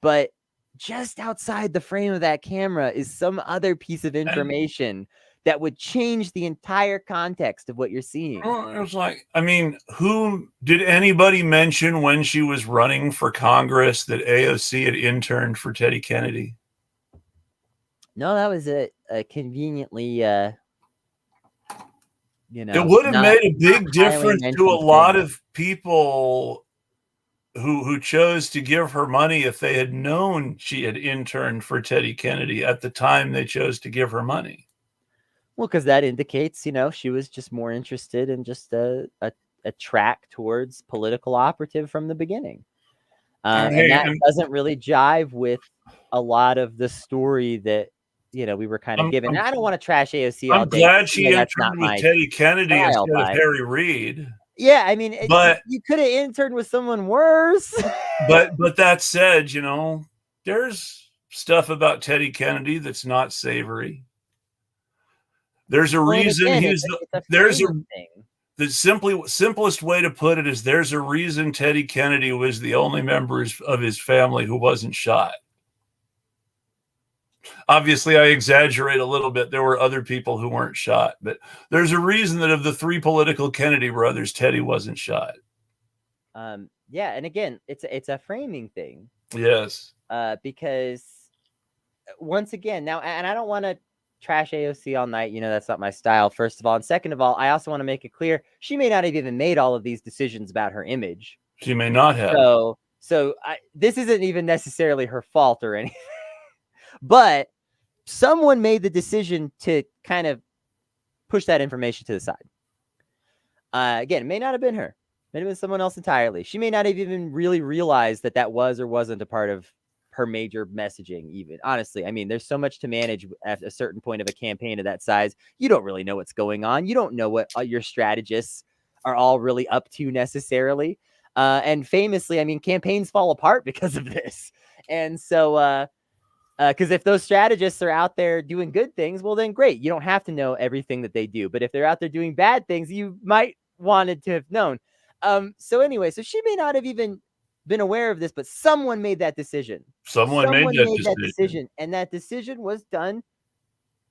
But just outside the frame of that camera is some other piece of information that would change the entire context of what you're seeing. It was like, who did anybody mention when she was running for Congress that AOC had interned for Teddy Kennedy? No, that was a conveniently, it would have made a big difference to a lot of people who chose to give her money if they had known she had interned for Teddy Kennedy at the time they chose to give her money. Well, because that indicates, she was just more interested in just a track towards political operative from the beginning. And that doesn't really jive with a lot of the story that, we were kind of given. I don't want to trash AOC all day. I'm glad she interned with Teddy Kennedy instead of Harry Reid. Yeah, I mean, But you could have interned with someone worse. but that said, there's stuff about Teddy Kennedy that's not savory. There's a reason again, he's it's a framing thing. The simplest way to put it is there's a reason Teddy Kennedy was the only member of his family who wasn't shot. Obviously, I exaggerate a little bit. There were other people who weren't shot, but there's a reason that of the three political Kennedy brothers, Teddy wasn't shot. Yeah, and again, it's a framing thing. Yes. Because once again, now, and I don't want to trash AOC all night. That's not my style, first of all. And second of all, I also want to make it clear she may not have even made all of these decisions about her image. She may not have. So this isn't even necessarily her fault or anything. But someone made the decision to kind of push that information to the side. Again, it may not have been her. It may have been someone else entirely. She may not have even really realized that was or wasn't a part of her major messaging, even. Honestly, I mean, there's so much to manage at a certain point of a campaign of that size. You don't really know what's going on. You don't know what your strategists are all really up to necessarily. And famously, I mean, campaigns fall apart because of this. And so, because if those strategists are out there doing good things, well, then great. You don't have to know everything that they do. But if they're out there doing bad things, you might wanted to have known. So anyway, so she may not have even been aware of this, but someone made that decision. Someone made that decision. And that decision was done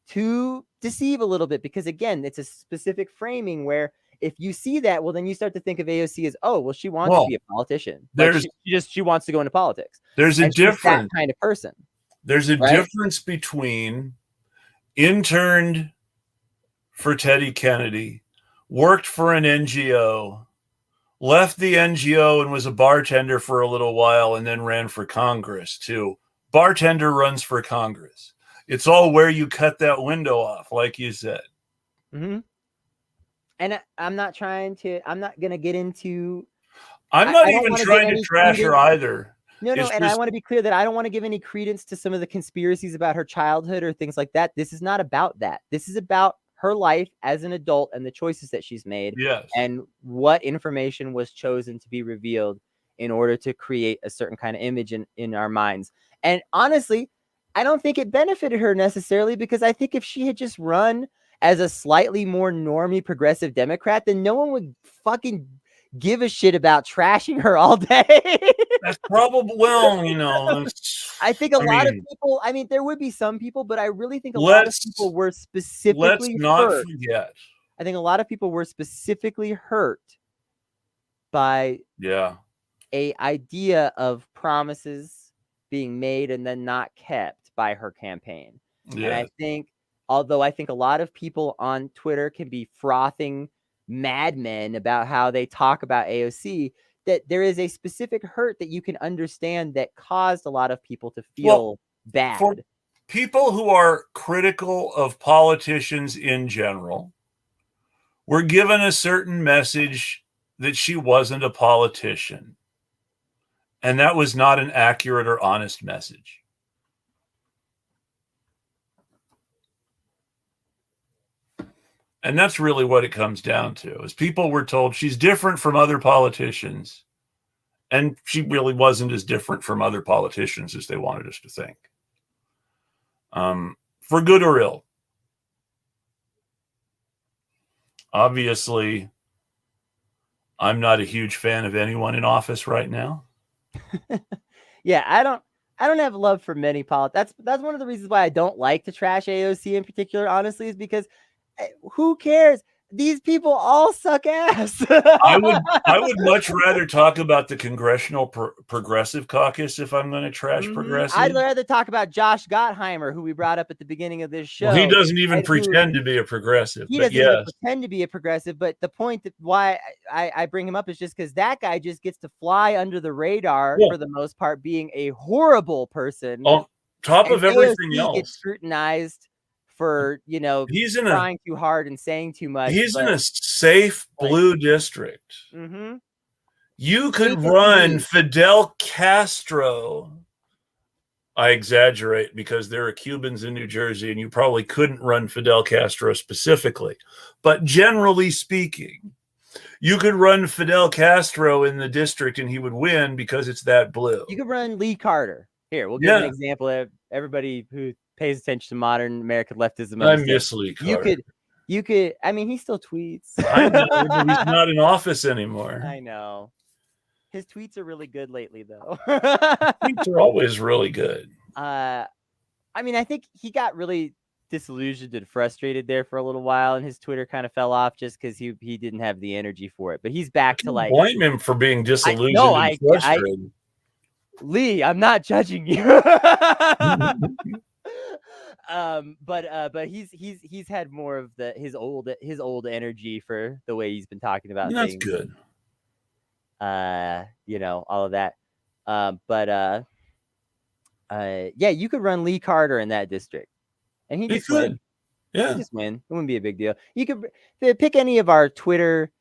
to deceive a little bit, because again, it's a specific framing where if you see that, well, then you start to think of AOC as, oh, well, she wants to be a politician. She wants to go into politics. There's a difference. That kind of person. There's a difference between interned for Teddy Kennedy, worked for an NGO, left the NGO and was a bartender for a little while, and then ran for Congress too. Bartender runs for Congress. It's all where you cut that window off, like you said. Mm-hmm. And I'm not going to get into... I'm not even trying to trash her either. No, and I want to be clear that I don't want to give any credence to some of the conspiracies about her childhood or things like that. This is not about that. This is about her life as an adult and the choices that she's made. Yes. And what information was chosen to be revealed in order to create a certain kind of image in our minds. And honestly, I don't think it benefited her necessarily, because I think if she had just run as a slightly more normie progressive Democrat, then no one would fucking give a shit about trashing her all day. That's probably, I think a lot of people, I mean, there would be some people, but I really think a lot of people were specifically hurt. Forget. I think a lot of people were specifically hurt by a idea of promises being made and then not kept by her campaign. Yeah. And I think, although I think a lot of people on Twitter can be frothing madmen about how they talk about AOC, that there is a specific hurt that you can understand that caused a lot of people to feel bad. For people who are critical of politicians in general, were given a certain message that she wasn't a politician. And that was not an accurate or honest message. And that's really what it comes down to, is people were told she's different from other politicians. And she really wasn't as different from other politicians as they wanted us to think. For good or ill. Obviously, I'm not a huge fan of anyone in office right now. Yeah, I don't have love for many politics. That's one of the reasons why I don't like to trash AOC in particular, honestly, is because who cares? These people all suck ass. I would much rather talk about the Congressional Progressive Caucus if I'm going to trash progressive. I'd rather talk about Josh Gottheimer, who we brought up at the beginning of this show. Well, he doesn't even pretend to be a progressive. He doesn't even pretend to be a progressive. But the point that why I bring him up is just because that guy just gets to fly under the radar for the most part, being a horrible person. On top of everything AOC else, gets scrutinized for, he's trying too hard and saying too much. He's in a safe blue district. Mm-hmm. You could run Fidel Castro. I exaggerate because there are Cubans in New Jersey and you probably couldn't run Fidel Castro specifically. But generally speaking, You could run Fidel Castro in the district and he would win because it's that blue. You could run Lee Carter. Here, we'll give an example of everybody who pays attention to modern American leftism. I miss Lee Carter. You could, I mean, he still tweets. I know, but he's not in office anymore. I know. His tweets are really good lately, though. Tweets are always really good. I mean, I think he got really disillusioned and frustrated there for a little while, and his Twitter kind of fell off just because he didn't have the energy for it. But he's back to like. Blame him for being disillusioned and frustrated. Lee, I'm not judging you. But he's had more of his old energy for the way he's been talking about things. That's good. All of that. Yeah, you could run Lee Carter in that district, and he just win. Yeah, he just win. It wouldn't be a big deal. You could pick any of our Twitter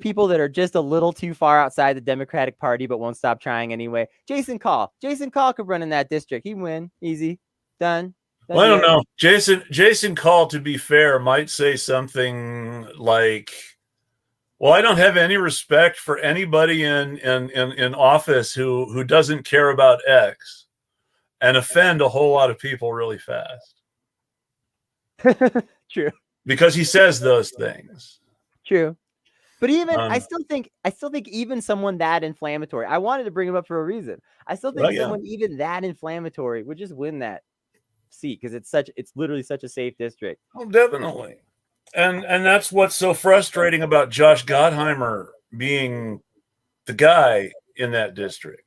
people that are just a little too far outside the Democratic Party, but won't stop trying anyway. Jason Call could run in that district. He'd win. Easy. Done. Well, I don't know. Jason Call, to be fair, might say something like, well, I don't have any respect for anybody in office who doesn't care about X, and offend a whole lot of people really fast. True. Because he says those things. True. But even I still think even someone that inflammatory, I wanted to bring him up for a reason. I still think someone even that inflammatory would just win that seat because it's literally such a safe district. Oh, definitely. And that's what's so frustrating about Josh Gottheimer being the guy in that district.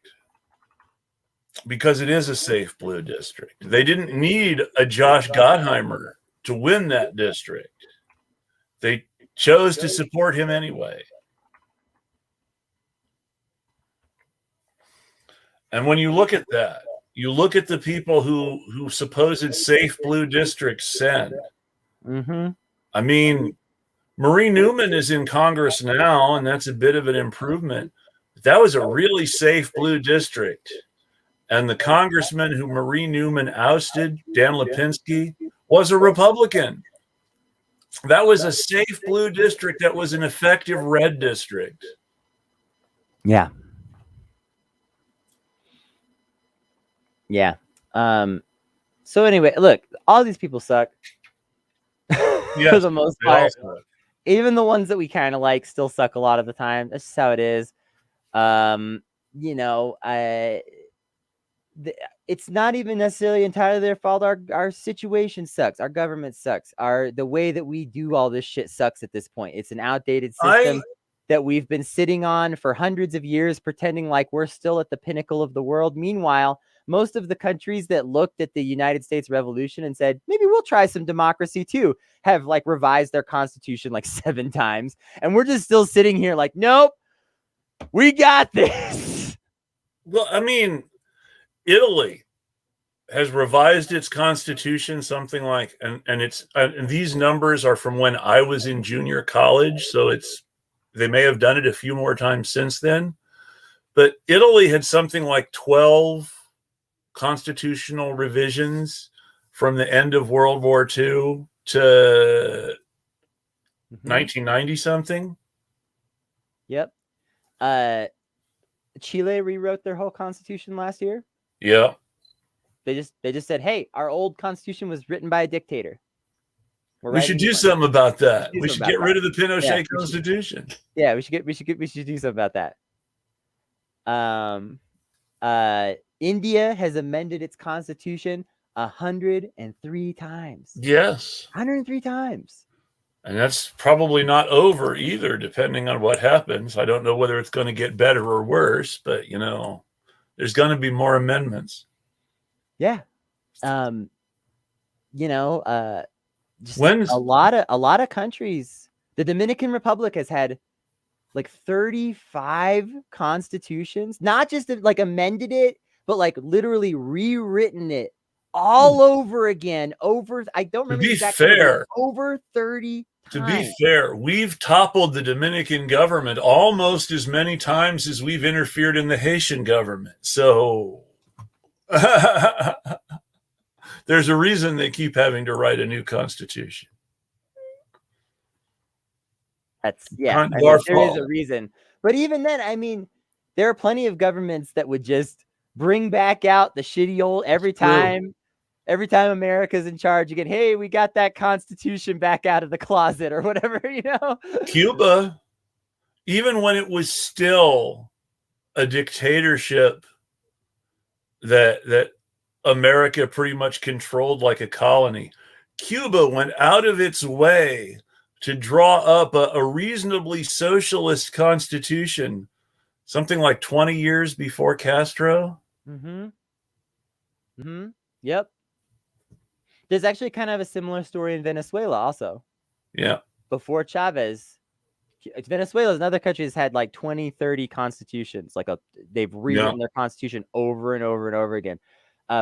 Because it is a safe blue district. They didn't need a Josh Gottheimer to win that district. They chose to support him anyway. And when you look at that, you look at the people who supposed safe blue districts send. Mm-hmm. I mean, Marie Newman is in Congress now, and that's a bit of an improvement. But that was a really safe blue district. And the congressman who Marie Newman ousted, Dan Lipinski, was a Republican. That was a safe blue district that was an effective red district. Yeah. Yeah. So anyway, look, all these people suck. Yes, for the most part. Even the ones that we kind of like still suck a lot of the time. That's just how it is. It's not even necessarily entirely their fault. Our situation sucks. Our government sucks. The way that we do all this shit sucks at this point. It's an outdated system that we've been sitting on for hundreds of years, pretending like we're still at the pinnacle of the world. Meanwhile, most of the countries that looked at the United States Revolution and said, maybe we'll try some democracy too, have like revised their constitution like 7 times. And we're just still sitting here like, nope, we got this. Well, I mean, Italy has revised its constitution something like, and these numbers are from when I was in junior college. So they may have done it a few more times since then, but Italy had something like 12 constitutional revisions from the end of World War II to 1990 something. Yep. Chile rewrote their whole constitution last year. Yeah. They just said, hey, our old constitution was written by a dictator. We should do something about that. We should get rid of the Pinochet constitution. Yeah, we should do something about that. India has amended its constitution 103 times. Yes. 103 times. And that's probably not over either, depending on what happens. I don't know whether it's going to get better or worse, but there's going to be more amendments. Yeah. Just a lot of countries. The Dominican Republic has had like 35 constitutions, not just like amended it, but like literally rewritten it all over again. I don't remember. To be fair, over 30 times. To be fair, we've toppled the Dominican government almost as many times as we've interfered in the Haitian government. So there's a reason they keep having to write a new constitution. That's yeah. Hunt I mean, there is Garfunkel. a reason, but even then, I mean, there are plenty of governments that would just bring back out the shitty old every time America's in charge again. Hey, we got that Constitution back out of the closet or whatever, you know. Cuba, even when it was still a dictatorship that America pretty much controlled like a colony, Cuba went out of its way to draw up a reasonably socialist constitution, something like 20 years before Castro. Yep. There's actually kind of a similar story in Venezuela also. Yeah. Before Chavez, Venezuela is another country that's had like 20, 30 constitutions. They've rewritten their constitution over and over and over again.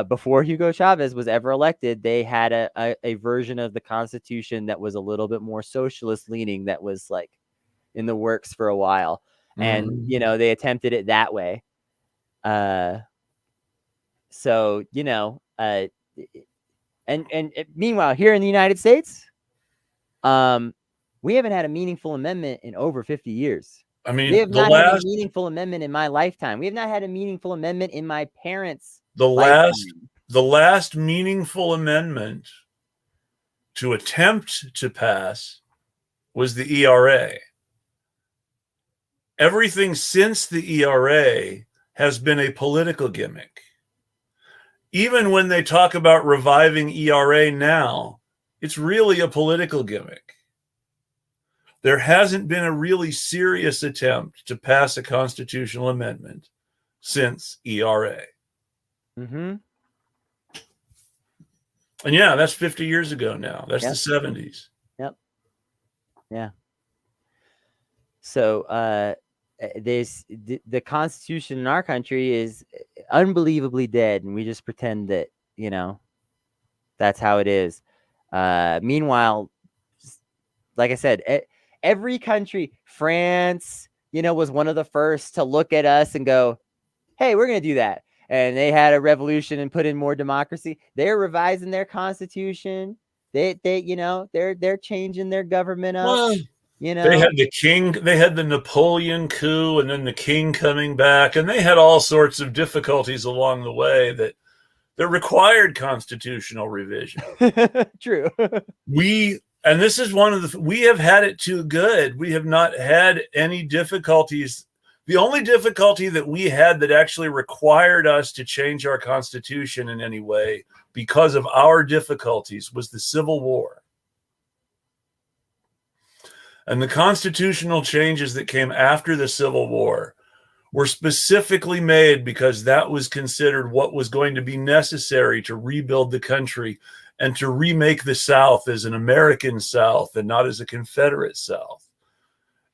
Before Hugo Chavez was ever elected, they had a version of the constitution that was a little bit more socialist leaning, that was like in the works for a while. And, you know, they attempted it that way. So, you know, and meanwhile, here in the United States, we haven't had a meaningful amendment in over 50 years. I mean, we have not had a meaningful amendment in my lifetime. We have not had a meaningful amendment in my parents' lifetime. The last meaningful amendment to attempt to pass was the ERA. Everything since the ERA has been a political gimmick. Even when they talk about reviving ERA now, it's really a political gimmick. There hasn't been a really serious attempt to pass a constitutional amendment since ERA. Mm-hmm. And yeah, that's 50 years ago now. That's the 70s. Yep. Yeah. So the Constitution in our country is unbelievably dead, and we just pretend that, you know, that's how it is. Meanwhile, like I said, every country, France, you know, was one of the first to look at us and go, hey, we're going to do that. And they had a revolution and put in more democracy. They're revising their constitution. They you know, they're changing their government up. Well, you know, they had the king, they had the Napoleon coup, and then the king coming back, and they had all sorts of difficulties along the way that required constitutional revision. True. And this is one of we have had it too good. We have not had any difficulties. The only difficulty that we had that actually required us to change our constitution in any way because of our difficulties was the Civil War. And the constitutional changes that came after the Civil War were specifically made because that was considered what was going to be necessary to rebuild the country and to remake the South as an American South and not as a Confederate South.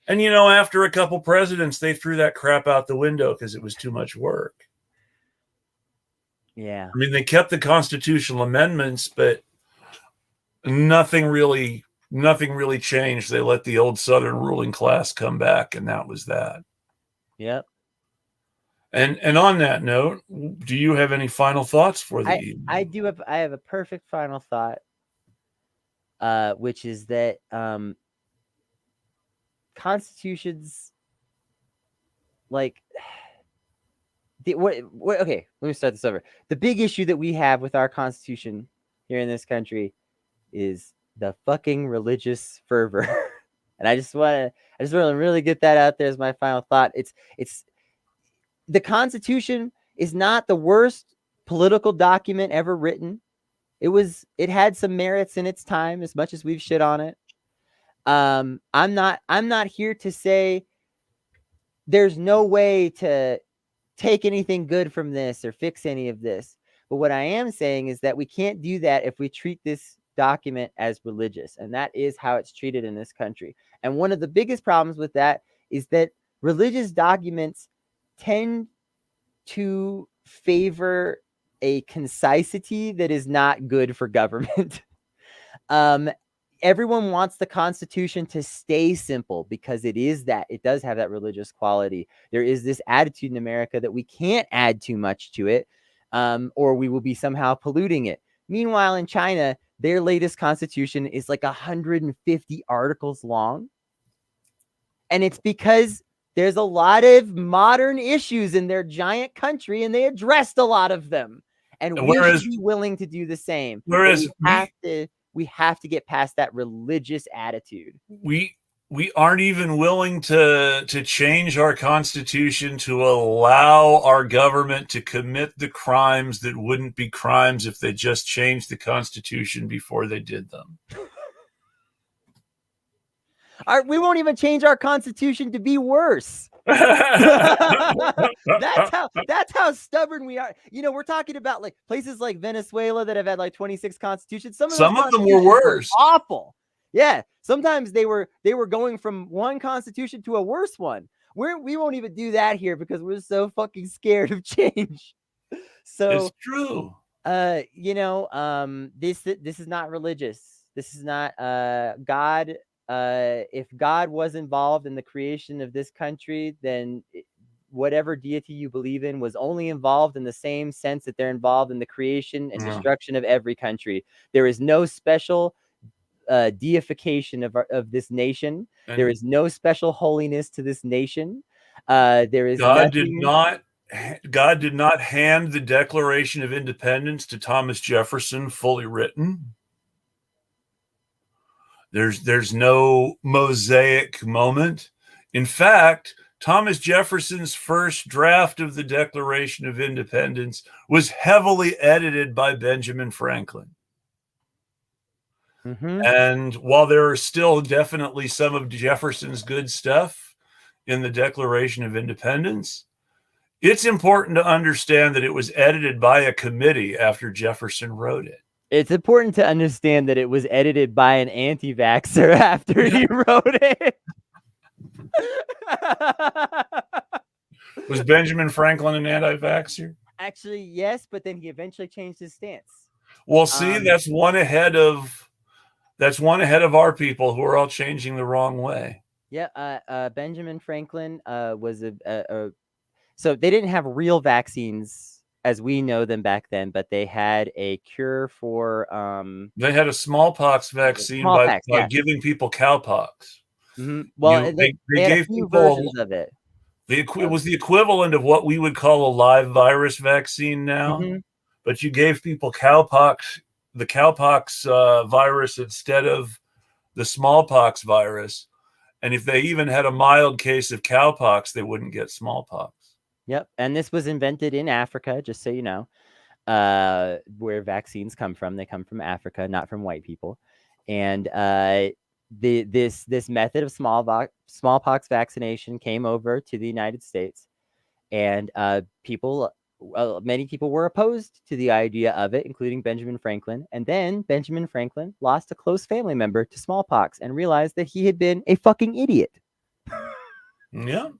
And, you know, after a couple presidents, they threw that crap out the window because it was too much work. Yeah. I mean, they kept the constitutional amendments, but nothing really changed. They let the old Southern ruling class come back, and that was that. Yep. And on that note, do you have any final thoughts for the evening? I have a perfect final thought, which is that constitutions, like okay, let me start this over. The big issue that we have with our constitution here in this country is the fucking religious fervor. And I just want to really get that out there as my final thought. It's the Constitution is not the worst political document ever written. It had some merits in its time, as much as we've shit on it. I'm not here to say there's no way to take anything good from this or fix any of this. But what I am saying is that we can't do that if we treat this document as religious, and that is how it's treated in this country. And one of the biggest problems with that is that religious documents tend to favor a concisity that is not good for government. Everyone wants the Constitution to stay simple because it does have that religious quality. There is this attitude in America that we can't add too much to it, or we will be somehow polluting it. Meanwhile, in China, their latest constitution is like 150 articles long. And it's because there's a lot of modern issues in their giant country, and they addressed a lot of them. And we should be willing to do the same. Whereas we have to get past that religious attitude. We aren't even willing to change our constitution to allow our government to commit the crimes that wouldn't be crimes if they just changed the constitution before they did them. We won't even change our constitution to be worse. That's how stubborn we are. You know, we're talking about like places like Venezuela that have had like 26 constitutions. Some of them were worse. Awful. Yeah, sometimes they were going from one constitution to a worse one. We won't even do that here because we're so fucking scared of change. So it's true. You know, this is not religious. This is not God. If God was involved in the creation of this country, then whatever deity you believe in was only involved in the same sense that they're involved in the creation and destruction of every country. There is no special deification of this nation. There is no special holiness to this nation. There is God did not hand the Declaration of Independence to Thomas Jefferson fully written. There's no Mosaic moment. In fact, Thomas Jefferson's first draft of the Declaration of Independence was heavily edited by Benjamin Franklin. Mm-hmm. And while there are still definitely some of Jefferson's good stuff in the Declaration of Independence, it's important to understand that it was edited by a committee after Jefferson wrote it. It's important to understand that it was edited by an anti-vaxxer after he wrote it. Was Benjamin Franklin an anti-vaxxer? Actually, yes, but then he eventually changed his stance. Well, see, that's one ahead of our people who are all changing the wrong way. Yeah, Benjamin Franklin was so they didn't have real vaccines as we know them back then, but they had a cure for they had a smallpox vaccine by giving people cowpox. Mm-hmm. Well, they gave people versions of it. It was the equivalent of what we would call a live virus vaccine now, but you gave people the cowpox virus instead of the smallpox virus. And if they even had a mild case of cowpox, they wouldn't get smallpox. Yep. And this was invented in Africa, just so you know, where vaccines come from. They come from Africa, not from white people. And this method of smallpox vaccination came over to the United States. And many people were opposed to the idea of it, including Benjamin Franklin. And then Benjamin Franklin lost a close family member to smallpox and realized that he had been a fucking idiot. Yeah.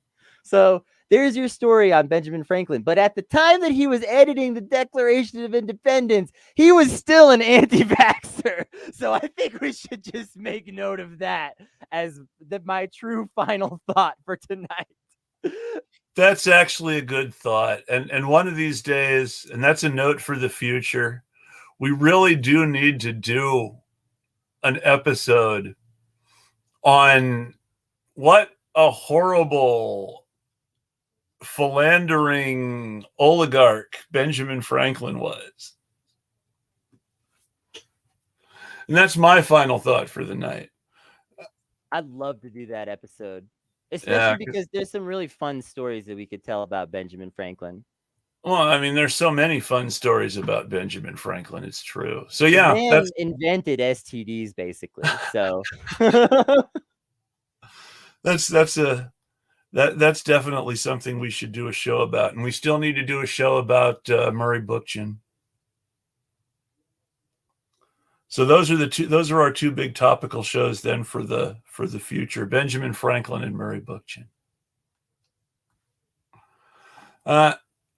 So there's your story on Benjamin Franklin. But at the time that he was editing the Declaration of Independence, he was still an anti-vaxxer. So I think we should just make note of that as my true final thought for tonight. That's actually a good thought. And one of these days, and that's a note for the future, we really do need to do an episode on what a horrible philandering oligarch Benjamin Franklin was. And that's my final thought for the night. I'd love to do that episode, especially because there's some really fun stories that we could tell about Benjamin Franklin. Well, I mean, there's so many fun stories about Benjamin Franklin. It's true. So yeah, that's invented STDs basically. So that's definitely something we should do a show about, and we still need to do a show about Murray Bookchin. So those are our two big topical shows then for the future: Benjamin Franklin and Murray Bookchin.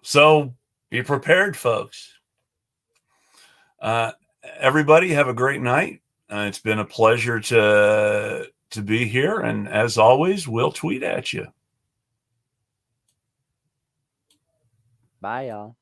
So be prepared, folks. Everybody have a great night. It's been a pleasure to be here, and as always, we'll tweet at you. Bye, y'all.